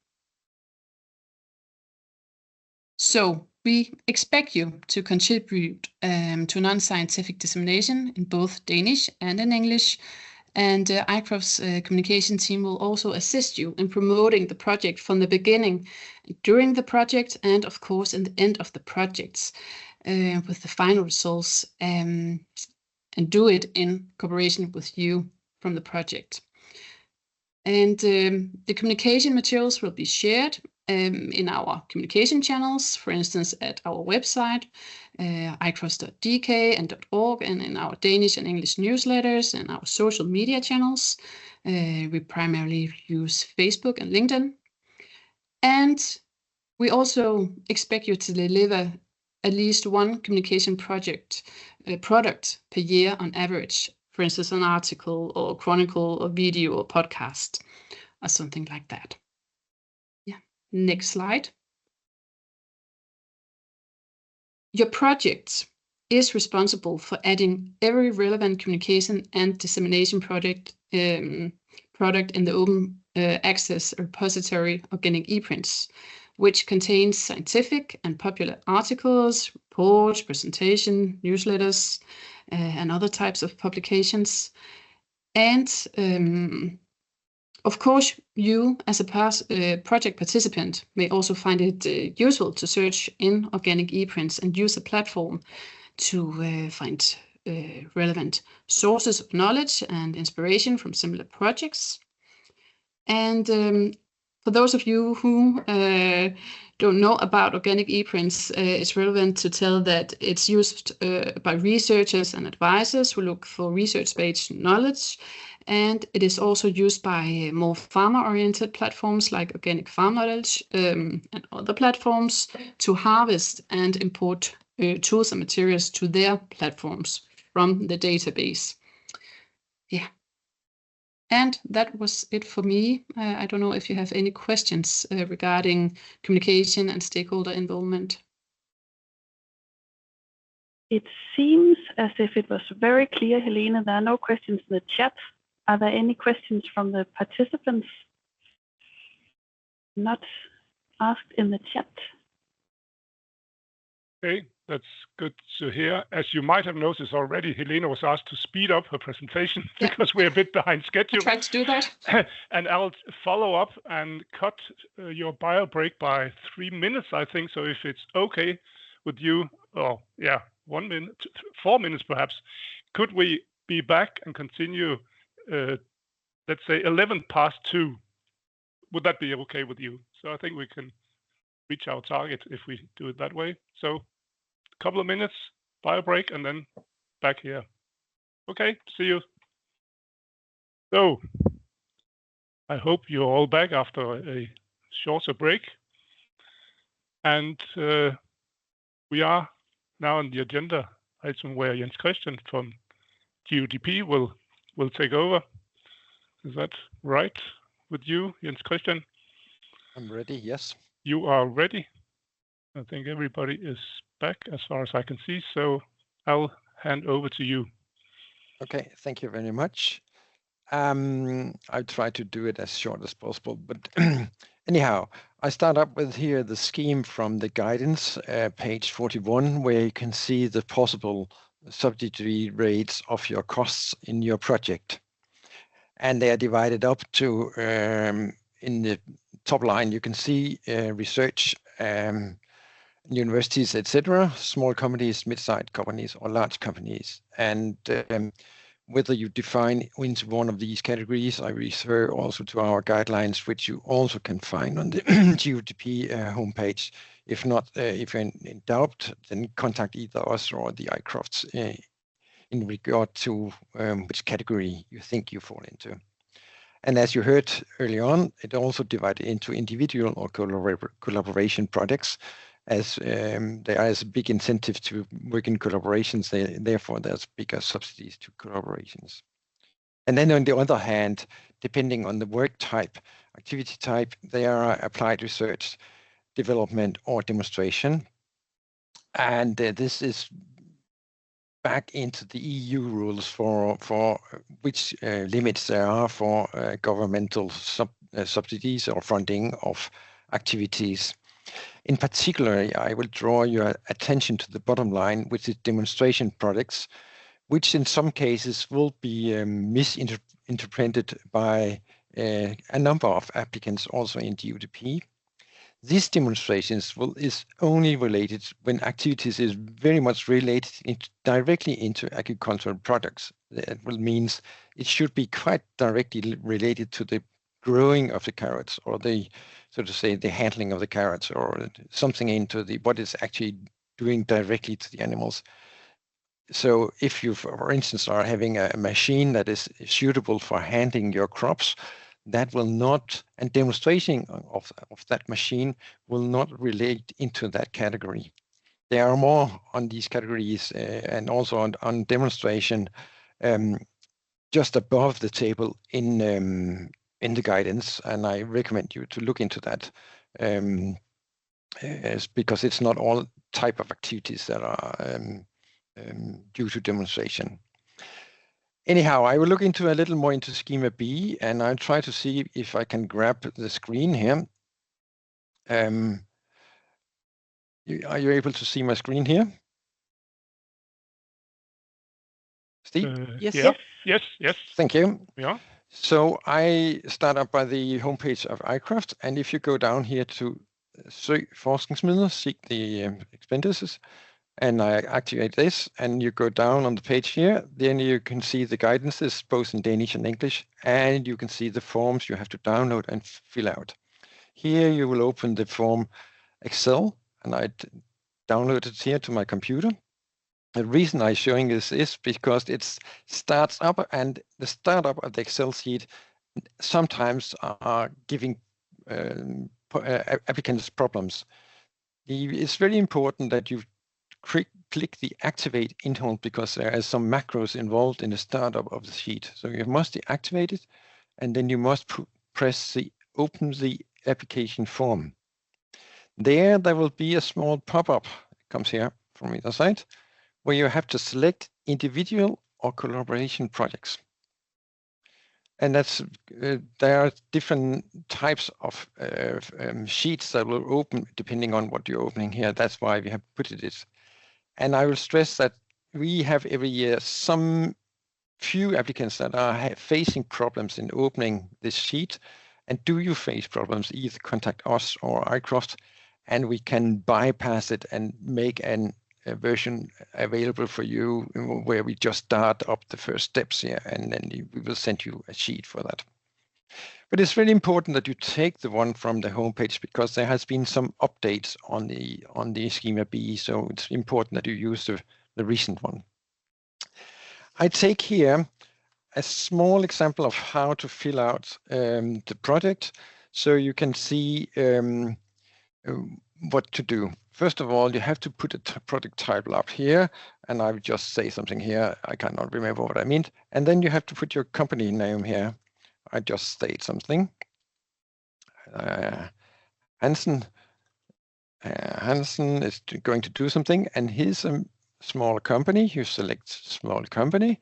So we expect you to contribute to non-scientific dissemination in both Danish and in English. And ICROF's communication team will also assist you in promoting the project from the beginning, during the project, and of course in the end of the projects with the final results, and do it in cooperation with you from the project. And the communication materials will be shared in our communication channels, for instance, at our website, icros.dk and .org, and in our Danish and English newsletters and our social media channels. We primarily use Facebook and LinkedIn. And we also expect you to deliver at least one communication product per year on average, for instance, an article or chronicle or video or podcast or something like that. Yeah, next slide. Your project is responsible for adding every relevant communication and dissemination product in the open access repository Organic ePrints, which contains scientific and popular articles, reports, presentation, newsletters, and other types of publications. And of course, you as a project participant may also find it useful to search in Organic ePrints and use the platform to find relevant sources of knowledge and inspiration from similar projects. And for those of you who don't know about Organic ePrints, it's relevant to tell that it's used by researchers and advisors who look for research-based knowledge. And it is also used by more farmer-oriented platforms like Organic Farm Knowledge and other platforms to harvest and import tools and materials to their platforms from the database. Yeah. And that was it for me. I don't know if you have any questions regarding communication and stakeholder involvement. It seems as if it was very clear, Helene. There are no questions in the chat. Are there any questions from the participants not asked in the chat? Okay, That's good to hear. As you might have noticed already, Helena was asked to speed up her presentation because we're a bit behind schedule. I tried to do that. And I'll follow up and cut your bio break by 3 minutes, I think. So if it's okay with you, 1 minute, 4 minutes perhaps, could we be back and continue, let's say 2:11? Would that be okay with you? So I think we can reach our target if we do it that way. So a couple of minutes, bio break, and then back here. Okay, see you. So I hope you're all back after a shorter break. And we are now on the agenda item where Jens Christian from GUDP will take over. Is that right with you, Jens Christian? I'm ready, yes. You are ready. I think everybody is back as far as I can see, so I'll hand over to you. Okay, thank you very much. I'll try to do it as short as possible, but anyhow, I start up with here the scheme from the guidance, page 41, where you can see the possible subsidy rates of your costs in your project. And they are divided up to, in the top line, you can see research, universities, etc., small companies, mid-sized companies, or large companies. And whether you define into one of these categories, I refer also to our guidelines, which you also can find on the GUDP homepage. If not, if you're in doubt, then contact either us or the ICROFTs in regard to which category you think you fall into. And as you heard early on, it also divided into individual or collaboration projects, as there is a big incentive to work in collaborations. Therefore, there's bigger subsidies to collaborations. And then on the other hand, depending on the work type, activity type, there are applied research, development, or demonstration. And this is back into the EU rules for which limits there are for governmental subsidies or funding of activities. In particular, I will draw your attention to the bottom line, which is demonstration projects, which in some cases will be misinterpreted by a number of applicants also in GUDP. These demonstrations is only related when activities is very much related directly into agricultural products. That will means it should be quite directly related to the growing of the carrots, or the, so to say, the handling of the carrots, or something into the what is actually doing directly to the animals. So if you, for instance, are having a machine that is suitable for handling your crops, that will not, and demonstration of that machine will not relate into that category. There are more on these categories and also on demonstration just above the table in the guidance, and I recommend you to look into that because it's not all type of activities that are due to demonstration. Anyhow, I will look into a little more into schema B, and I'll try to see if I can grab the screen here. Are you able to see my screen here? Steve? Yes. Yeah. Yes. Thank you. Yeah. So I start up by the homepage of iCraft, and if you go down here to forskningsmidler, seek the expenditures, and I activate this, and you go down on the page here, then you can see the guidances both in Danish and English, and you can see the forms you have to download and fill out. Here you will open the form Excel, and I download it here to my computer. The reason I'm showing this is because it starts up, and the startup of the Excel sheet sometimes are giving applicants problems. It's very important that you click the activate interval because there are some macros involved in the startup of the sheet. So you must deactivate it, and then you must press the open the application form. There will be a small pop-up, it comes here from either side, where you have to select individual or collaboration projects. And that's there are different types of sheets that will open depending on what you're opening here. That's why we have put it And I will stress that we have every year some few applicants that are facing problems in opening this sheet. And do you face problems, either contact us or iCroft, and we can bypass it and make a version available for you where we just start up the first steps here, and then we will send you a sheet for that. But it's really important that you take the one from the homepage, because there has been some updates on the Schema B, so it's important that you use the recent one. I take here a small example of how to fill out the project, so you can see what to do. First of all, you have to put a project title up here, and I will just say something here. I cannot remember what I meant. And then you have to put your company name here. I just state something. Hansen is going to do something, and here's a small company. You select small company,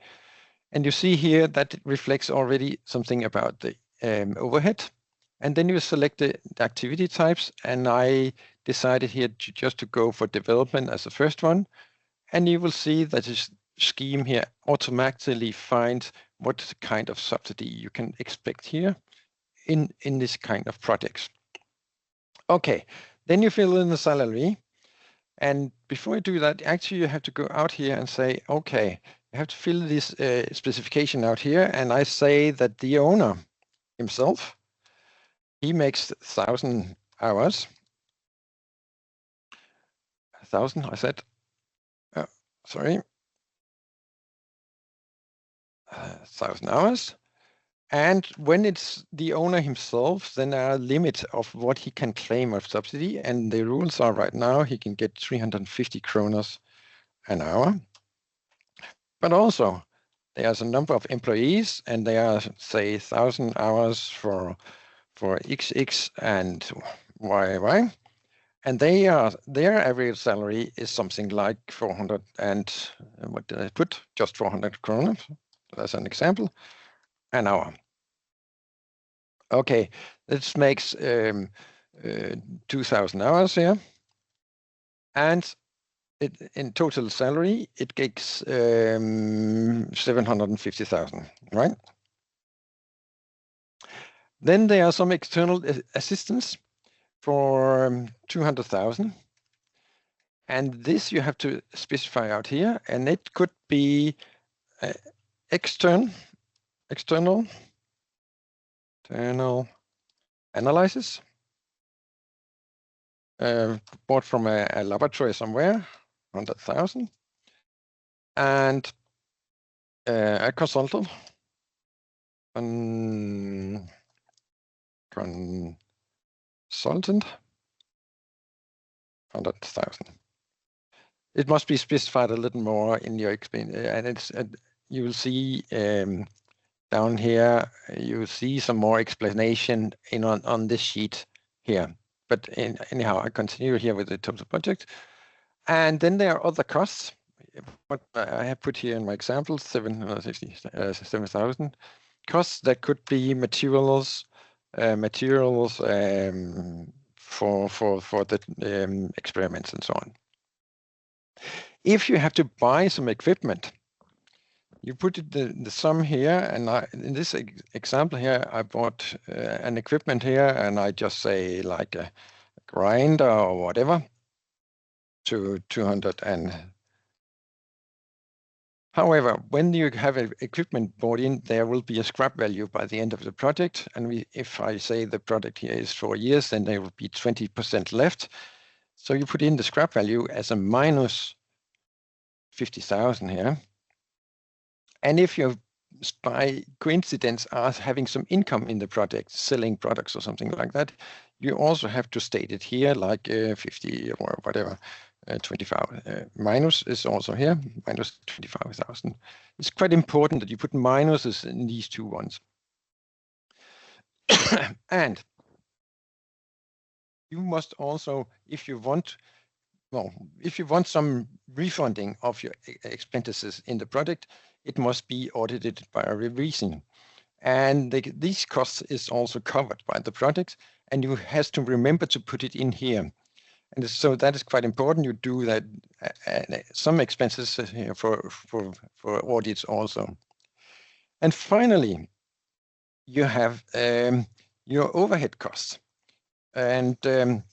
and you see here that it reflects already something about the overhead. And then you select the activity types, and I decided here just to go for development as the first one. And you will see that this scheme here automatically finds what kind of subsidy you can expect here in this kind of projects. Okay, then you fill in the salary. And before you do that, actually you have to go out here and say, okay, you have to fill this specification out here. And I say that the owner himself, he makes 1,000 hours. 1,000, I said. Sorry. 1,000 hours. And when it's the owner himself, then there are a limit of what he can claim of subsidy. And the rules are right now, he can get 350 kroner an hour. But also, there's a number of employees, and they are, say, 1,000 hours for XX and YY, and their average salary is something like 400 and what did I put? Just 400 kroner. That's an example. An hour. Okay, this makes 2,000 hours here, and in total salary it gets 750,000, right? Then there are some external assistance for 200,000. And this you have to specify out here. And it could be external analysis bought from a laboratory somewhere, 100,000. And a consultant. Consultant, 100,000. It must be specified a little more in your experience, and it's you will see down here. You will see some more explanation on this sheet here. But anyhow, I continue here with the total project, and then there are other costs. What I have put here in my example, 7,000 costs. That could be materials. For the experiments and so on. If you have to buy some equipment, you put the sum here, and in this example here, I bought an equipment here, and I just say like a grinder or whatever to 200 and. However, when you have equipment bought in, there will be a scrap value by the end of the project. And if I say the project here is 4 years, then there will be 20% left. So you put in the scrap value as a minus 50,000 here. And if you, by coincidence, are having some income in the project, selling products or something like that, you also have to state it here, like 50 or whatever. 25 minus is also here, minus 25,000. It's quite important that you put minuses in these two ones. And you must also, if you want some refunding of your expenses in the project, it must be audited by a revision. And these costs is also covered by the project, and you have to remember to put it in here. And so that is quite important. You do that, some expenses here for audits also. And finally, you have your overhead costs. And for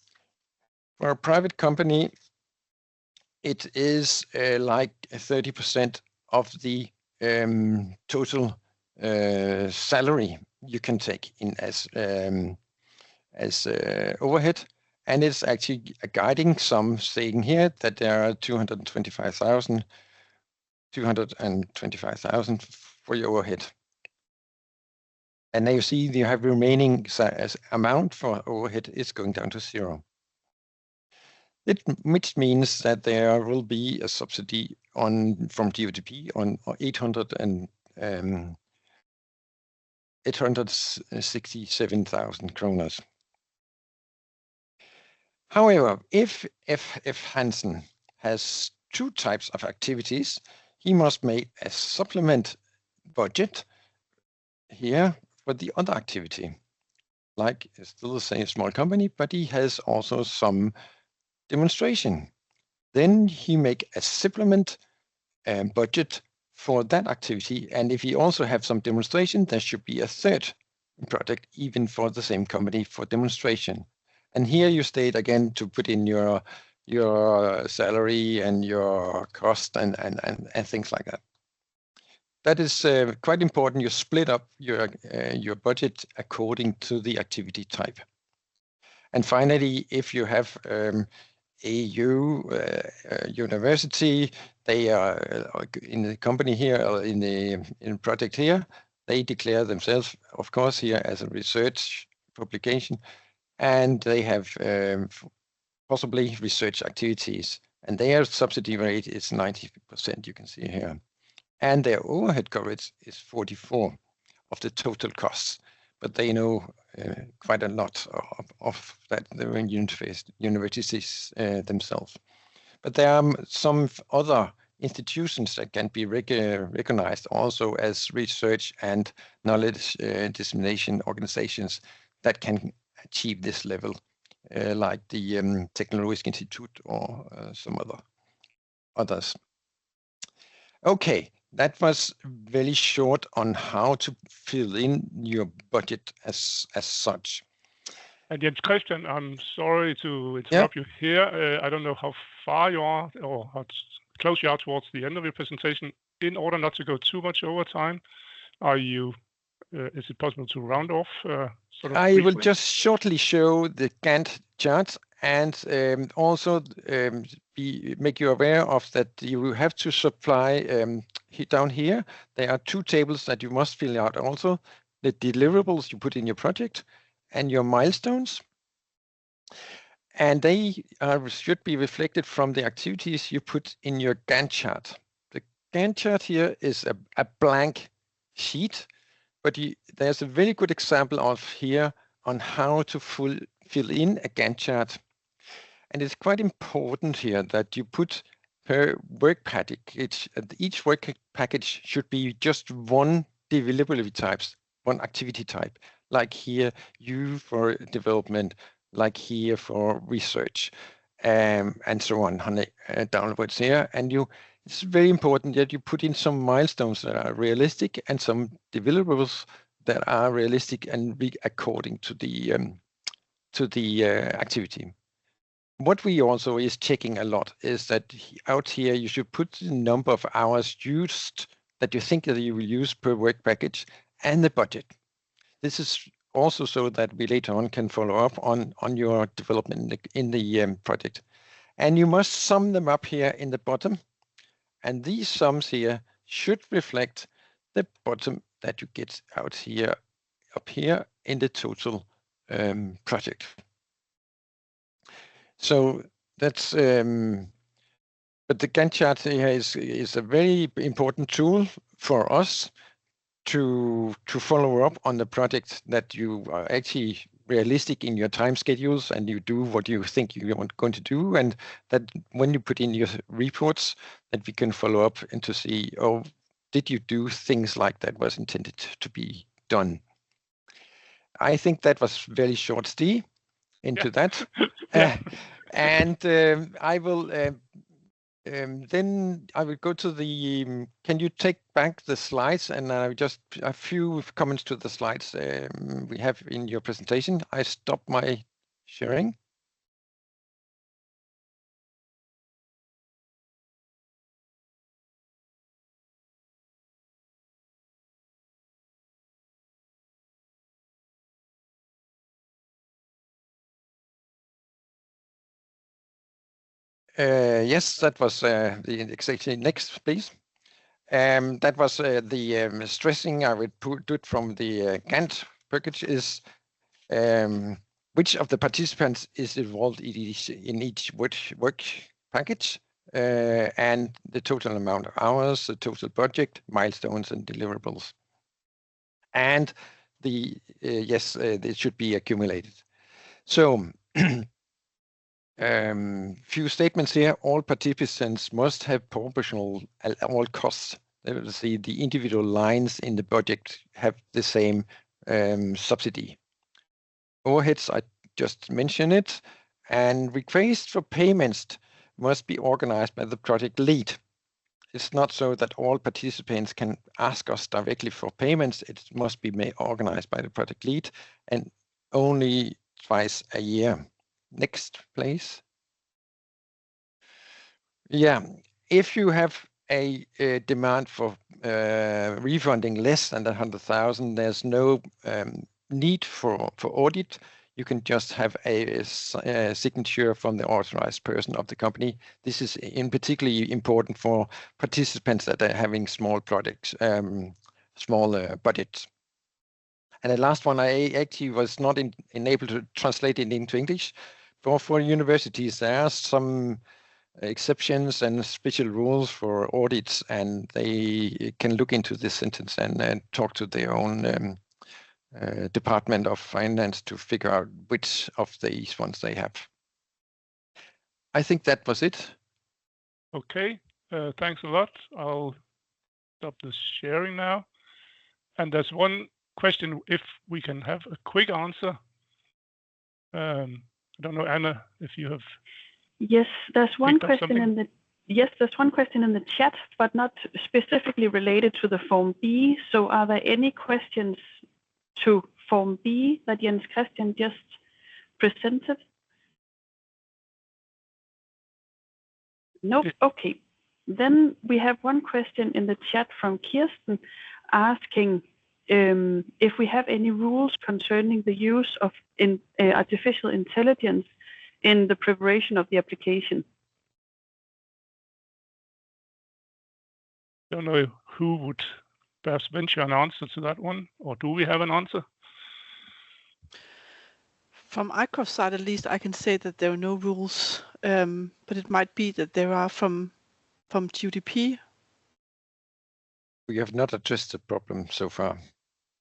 a private company, it is like 30% of the total salary you can take in as overhead. And it's actually a guiding sum saying here that there are 225,000 for your overhead. And now you see you have remaining amount for overhead is going down to 0. Which means that there will be a subsidy from DOTP on 867,000 kroner. However, if Hansen has 2 types of activities, he must make a supplement budget here for the other activity. Like it's still the same small company, but he has also some demonstration. Then he make a supplement budget for that activity. And if he also have some demonstration, there should be a 3rd project, even for the same company for demonstration. And here you state again to put in your salary and your cost and things like that. That is quite important. You split up your budget according to the activity type. And finally, if you have university, they are in the company here or in the project here, they declare themselves, of course, here as a research publication, and they have possibly research activities, and their subsidy rate is 90%, you can see here. And their overhead coverage is 44% of the total costs, but they know quite a lot of that they're in universities themselves. But there are some other institutions that can be recognized also as research and knowledge dissemination organizations that can achieve this level, like the Teknologisk Institute or some others. Okay, that was very short on how to fill in your budget as such. And Jens Christian, I'm sorry to interrupt you here. I don't know how far you are or how close you are towards the end of your presentation. In order not to go too much over time, is it possible to round off? I will just shortly show the Gantt chart and also make you aware of that you have to supply down here. There are 2 tables that you must fill out also. The deliverables you put in your project and your milestones. And they should be reflected from the activities you put in your Gantt chart. The Gantt chart here is a blank sheet, but there's a very good example of here on how to fill in a Gantt chart. And it's quite important here that you put per work package. Each work package should be just one deliverable types, one activity type. Like here, U for development, like here for research, and so on, downwards here. And it's very important that you put in some milestones that are realistic and some deliverables that are realistic and according to the activity. What we also is checking a lot is that out here you should put the number of hours used that you think that you will use per work package and the budget. This is also so that we later on can follow up on your development in the project. And you must sum them up here in the bottom. And these sums here should reflect the bottom that you get out here, up here in the total project. So that's, but the Gantt chart here is a very important tool for us to follow up on the project that you are actually realistic in your time schedules and you do what you think you are going to do, and that when you put in your reports that we can follow up and to see, oh, did you do things like that was intended to be done? I think that was very short, Stig, into that. And I will then I will go to the. Can you take back the slides? And just a few comments to the slides we have in your presentation. I stop my sharing. Yes, that was the exactly next, please. That was the stressing I would put it from the Gantt package is which of the participants is involved in each work package and the total amount of hours, the total budget, milestones and deliverables. And the yes, it should be accumulated. So few statements here. All participants must have proportional at all costs. See, the individual lines in the budget have the same subsidy. Overheads, I just mentioned it, and requests for payments must be organized by the project lead. It's not so that all participants can ask us directly for payments. It must be organized by the project lead and only twice a year. Next, please. Yeah, if you have a demand for refunding less than 100,000, there's no need for audit. You can just have a signature from the authorized person of the company. This is in particularly important for participants that are having small projects, small budgets. And the last one, I actually was not able to translate it into English. For universities, there are some exceptions and special rules for audits, and they can look into this sentence and talk to their own Department of Finance to figure out which of these ones they have. I think that was it. Okay, thanks a lot. I'll stop the sharing now. And there's one question, if we can have a quick answer. I don't know, Anna, if you have. Yes, there's one question in the. Yes, there's one question in the chat, but not specifically related to the Form B. So, are there any questions to Form B that Jens Christian just presented? Nope. Okay. Then we have one question in the chat from Kirsten asking if we have any rules concerning the use of artificial intelligence in the preparation of the application. I don't know who would perhaps venture an answer to that one, or do we have an answer? From ICRO's side, at least, I can say that there are no rules, but it might be that there are from GDP. We have not addressed the problem so far.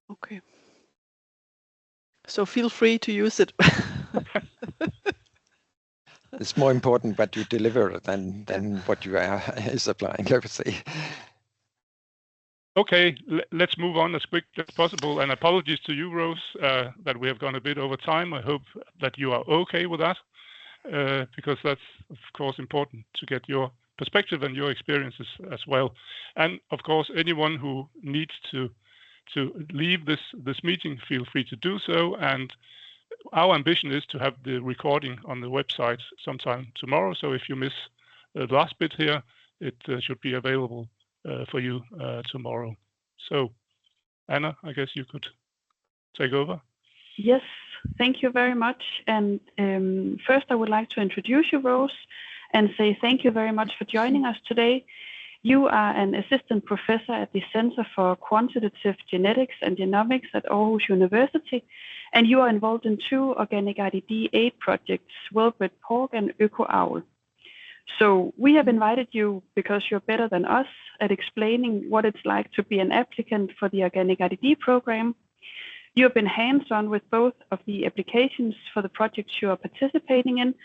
Okay. So feel free to use it. It's more important what you deliver than what you is applying, I would say. Okay, let's move on as quick as possible. And apologies to you, Rose, that we have gone a bit over time. I hope that you are okay with that, because that's, of course, important to get your perspective and your experiences as well. And, of course, anyone who needs to leave this meeting, feel free to do so. And our ambition is to have the recording on the website sometime tomorrow. So if you miss the last bit here, it should be available for you tomorrow. So, Anna, I guess you could take over. Yes, thank you very much. And first, I would like to introduce you, Rose, and say thank you very much for joining us today. You are an assistant professor at the Center for Quantitative Genetics and Genomics at Aarhus University, and you are involved in 2 organic RDD aid projects, Well-Bred Pork and Øko-Avl. So we have invited you because you're better than us at explaining what it's like to be an applicant for the organic RDD program. You have been hands-on with both of the applications for the projects you are participating in.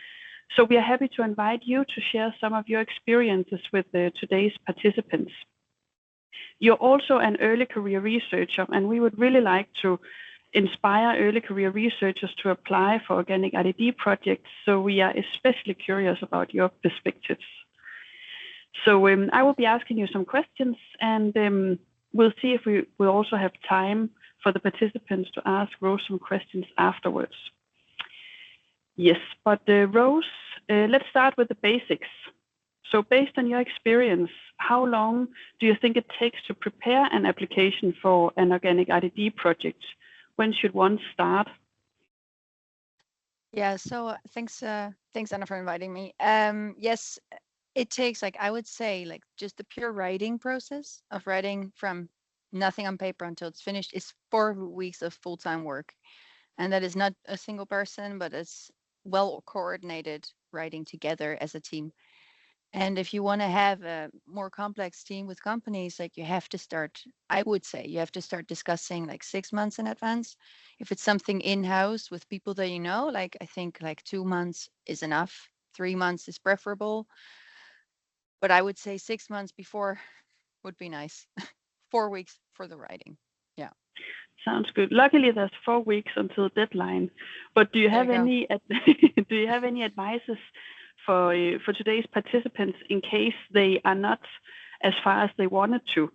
So we are happy to invite you to share some of your experiences with today's participants. You're also an early career researcher, and we would really like to inspire early career researchers to apply for organic RDD projects. So we are especially curious about your perspectives. So I will be asking you some questions, and we'll see if we will also have time for the participants to ask Rose some questions afterwards. Yes, but Rose, let's start with the basics. So based on your experience, how long do you think it takes to prepare an application for an organic RDD project? When should one start? Yeah, so thanks Anna for inviting me. Yes, it takes, like, I would say, like, just the pure writing process of writing from nothing on paper until it's finished is 4 weeks of full-time work. And that is not a single person, but it's well coordinated writing together as a team. And if you want to have a more complex team with companies, like, you have to start, I would say, you have to start discussing like 6 months in advance. If it's something in-house with people that you know, like, I think like 2 months is enough. 3 months is preferable. But I would say 6 months before would be nice. 4 weeks for the writing. Yeah. Sounds good. Luckily, there's 4 weeks until deadline. But do you have any do you have any advices for today's participants in case they are not as far as they wanted to?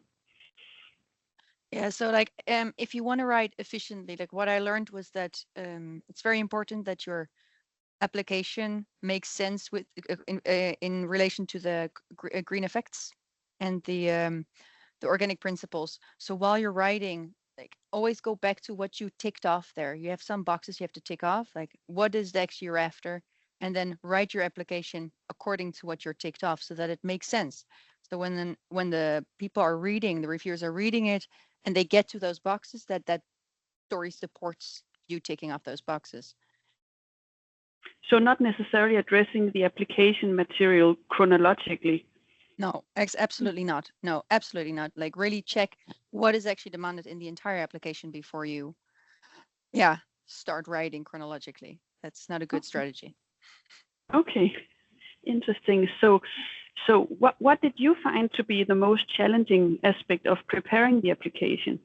Yeah. So like, if you want to write efficiently, like, what I learned was that it's very important that your application makes sense with in relation to the green effects and the organic principles. So while you're writing, like, always go back to what you ticked off there. You have some boxes you have to tick off, like, what is the actually you're after, and then write your application according to what you're ticked off so that it makes sense. So when the people are reading, the reviewers are reading it, and they get to those boxes, that story supports you ticking off those boxes. So not necessarily addressing the application material chronologically. No, absolutely not. No, absolutely not. Like, really check what is actually demanded in the entire application before you, start writing chronologically. That's not a good strategy. Okay, interesting. So what did you find to be the most challenging aspect of preparing the application?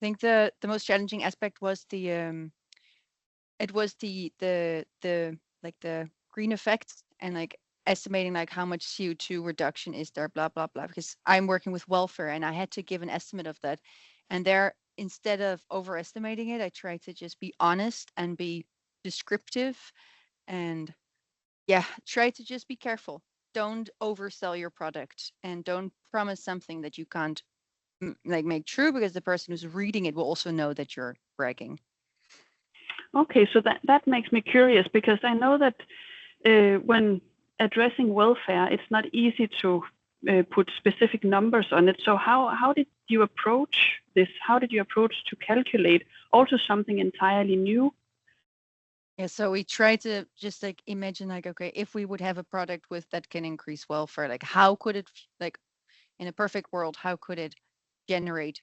I think the most challenging aspect was the green effects, and like estimating like how much CO2 reduction is there, blah, blah, blah, because I'm working with welfare and I had to give an estimate of that. And there, instead of overestimating it, I tried to just be honest and be descriptive and try to just be careful. Don't oversell your product and don't promise something that you can't make true, because the person who's reading it will also know that you're bragging. Okay, so that makes me curious, because I know that when addressing welfare, it's not easy to put specific numbers on it. So how did you approach this? How did you approach to calculate also something entirely new? Yeah, so we try to just like imagine, like, okay, if we would have a product with that can increase welfare, like, how could it, like, in a perfect world, how could it generate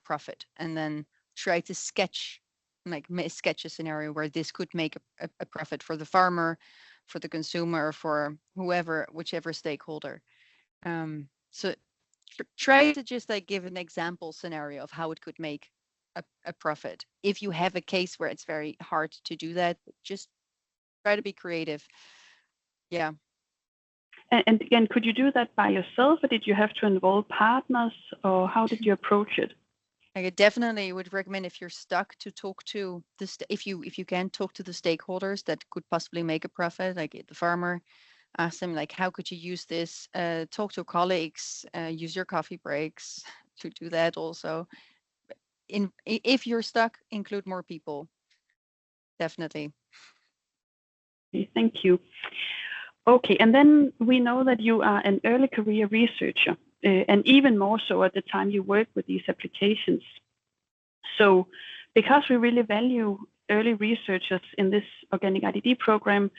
profit? And then try to sketch a scenario where this could make a profit for the farmer, for the consumer, for whoever, whichever stakeholder. So try to just like give an example scenario of how it could make a profit. If you have a case where it's very hard to do that, just try to be creative. Yeah. And again, could you do that by yourself, or did you have to involve partners, or how did you approach it? I definitely would recommend, if you're stuck, to talk to if you can talk to the stakeholders that could possibly make a profit, like the farmer. Ask them, like, how could you use this? Talk to colleagues, use your coffee breaks to do that also. If you're stuck, include more people. Definitely. Okay, thank you. Okay, and then we know that you are an early career researcher, and even more so at the time you work with these applications. So because we really value early researchers in this organic RDD program,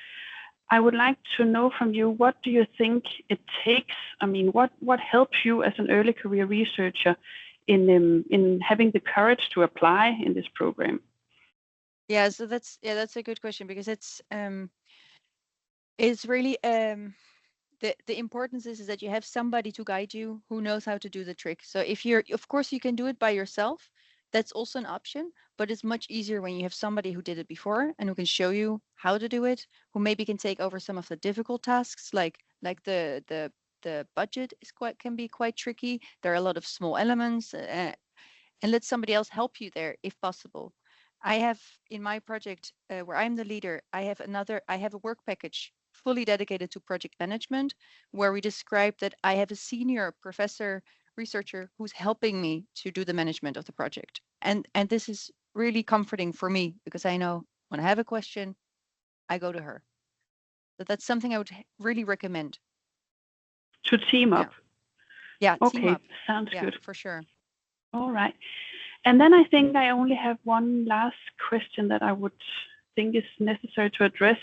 I would like to know from you, what do you think it takes? I mean, what helps you as an early career researcher in having the courage to apply in this program? Yeah, so that's a good question, because it's really the importance is that you have somebody to guide you who knows how to do the trick. So if of course you can do it by yourself, That's also an option, but it's much easier when you have somebody who did it before and who can show you how to do it, who maybe can take over some of the difficult tasks, like the budget can be quite tricky. There are a lot of small elements, and let somebody else help you there if possible. I have in my project where I'm the leader, I have a work package fully dedicated to project management, where we describe that I have a senior professor researcher who's helping me to do the management of the project. And this is really comforting for me, because I know when I have a question, I go to her. So that's something I would really recommend. To team up. Yeah, okay, team up. Sounds good. For sure. All right. And then I think I only have one last question that I would think is necessary to address.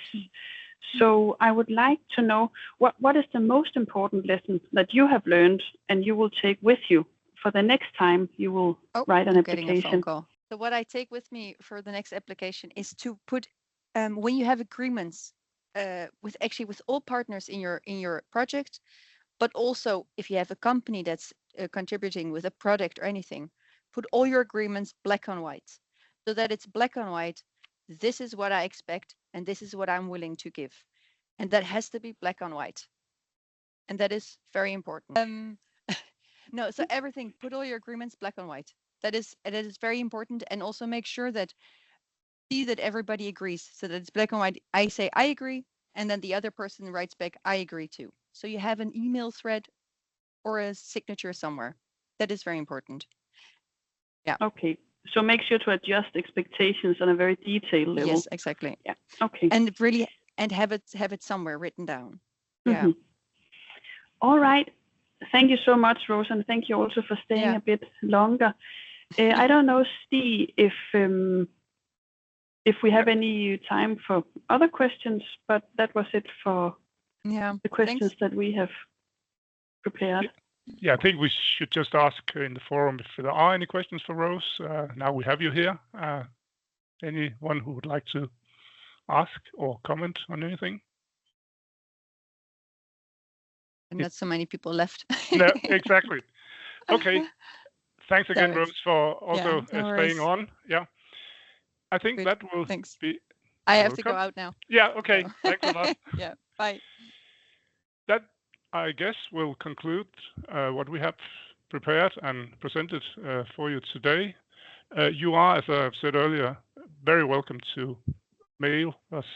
So I would like to know what is the most important lesson that you have learned and you will take with you for the next time you will write an application. Getting a phone call. So what I take with me for the next application is to put when you have agreements with all partners in your project, but also if you have a company that's contributing with a product or anything, put all your agreements black on white, so that it's black on white. This is what I expect, and this is what I'm willing to give, and that has to be black on white, and that is very important. No, so everything, put all your agreements black on white. That is very important, and also make sure that everybody agrees, so that it's black and white. I say I agree, and then the other person writes back I agree too. So you have an email thread or a signature somewhere. That is very important. Yeah. Okay. So make sure to adjust expectations on a very detailed level. Yes, exactly. Yeah. Okay. And really, and have it somewhere written down. Yeah. Mm-hmm. All right. Thank you so much, Rose, and thank you also for staying a bit longer. I don't know, Stig, if we have any time for other questions, but that was it for the questions that we have prepared. Yeah, I think we should just ask in the forum if there are any questions for Rose. Now we have you here. Anyone who would like to ask or comment on anything? And not so many people left. No, exactly. Okay. Thanks again, Rose, for also staying on. Yeah. I think that will be... I have to go out now. Yeah, okay. So. Thanks a lot. Yeah, bye. That, I guess, will conclude what we have prepared and presented for you today. You are, as I've said earlier, very welcome to mail us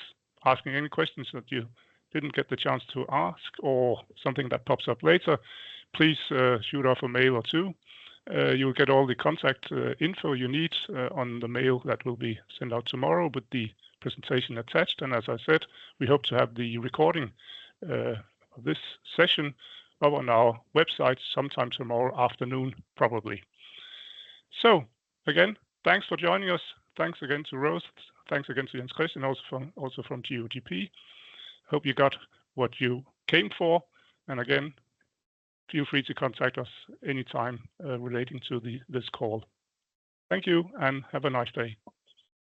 asking any questions that you didn't get the chance to ask, or something that pops up later. Please shoot off a mail or two. You'll get all the contact info you need on the mail that will be sent out tomorrow with the presentation attached. And as I said, we hope to have the recording of this session up on our website sometime tomorrow afternoon, probably. So again, thanks for joining us. Thanks again to Rose. Thanks again to Jens Christian, also from GOGP. Hope you got what you came for. And again, feel free to contact us anytime relating to this call. Thank you and have a nice day.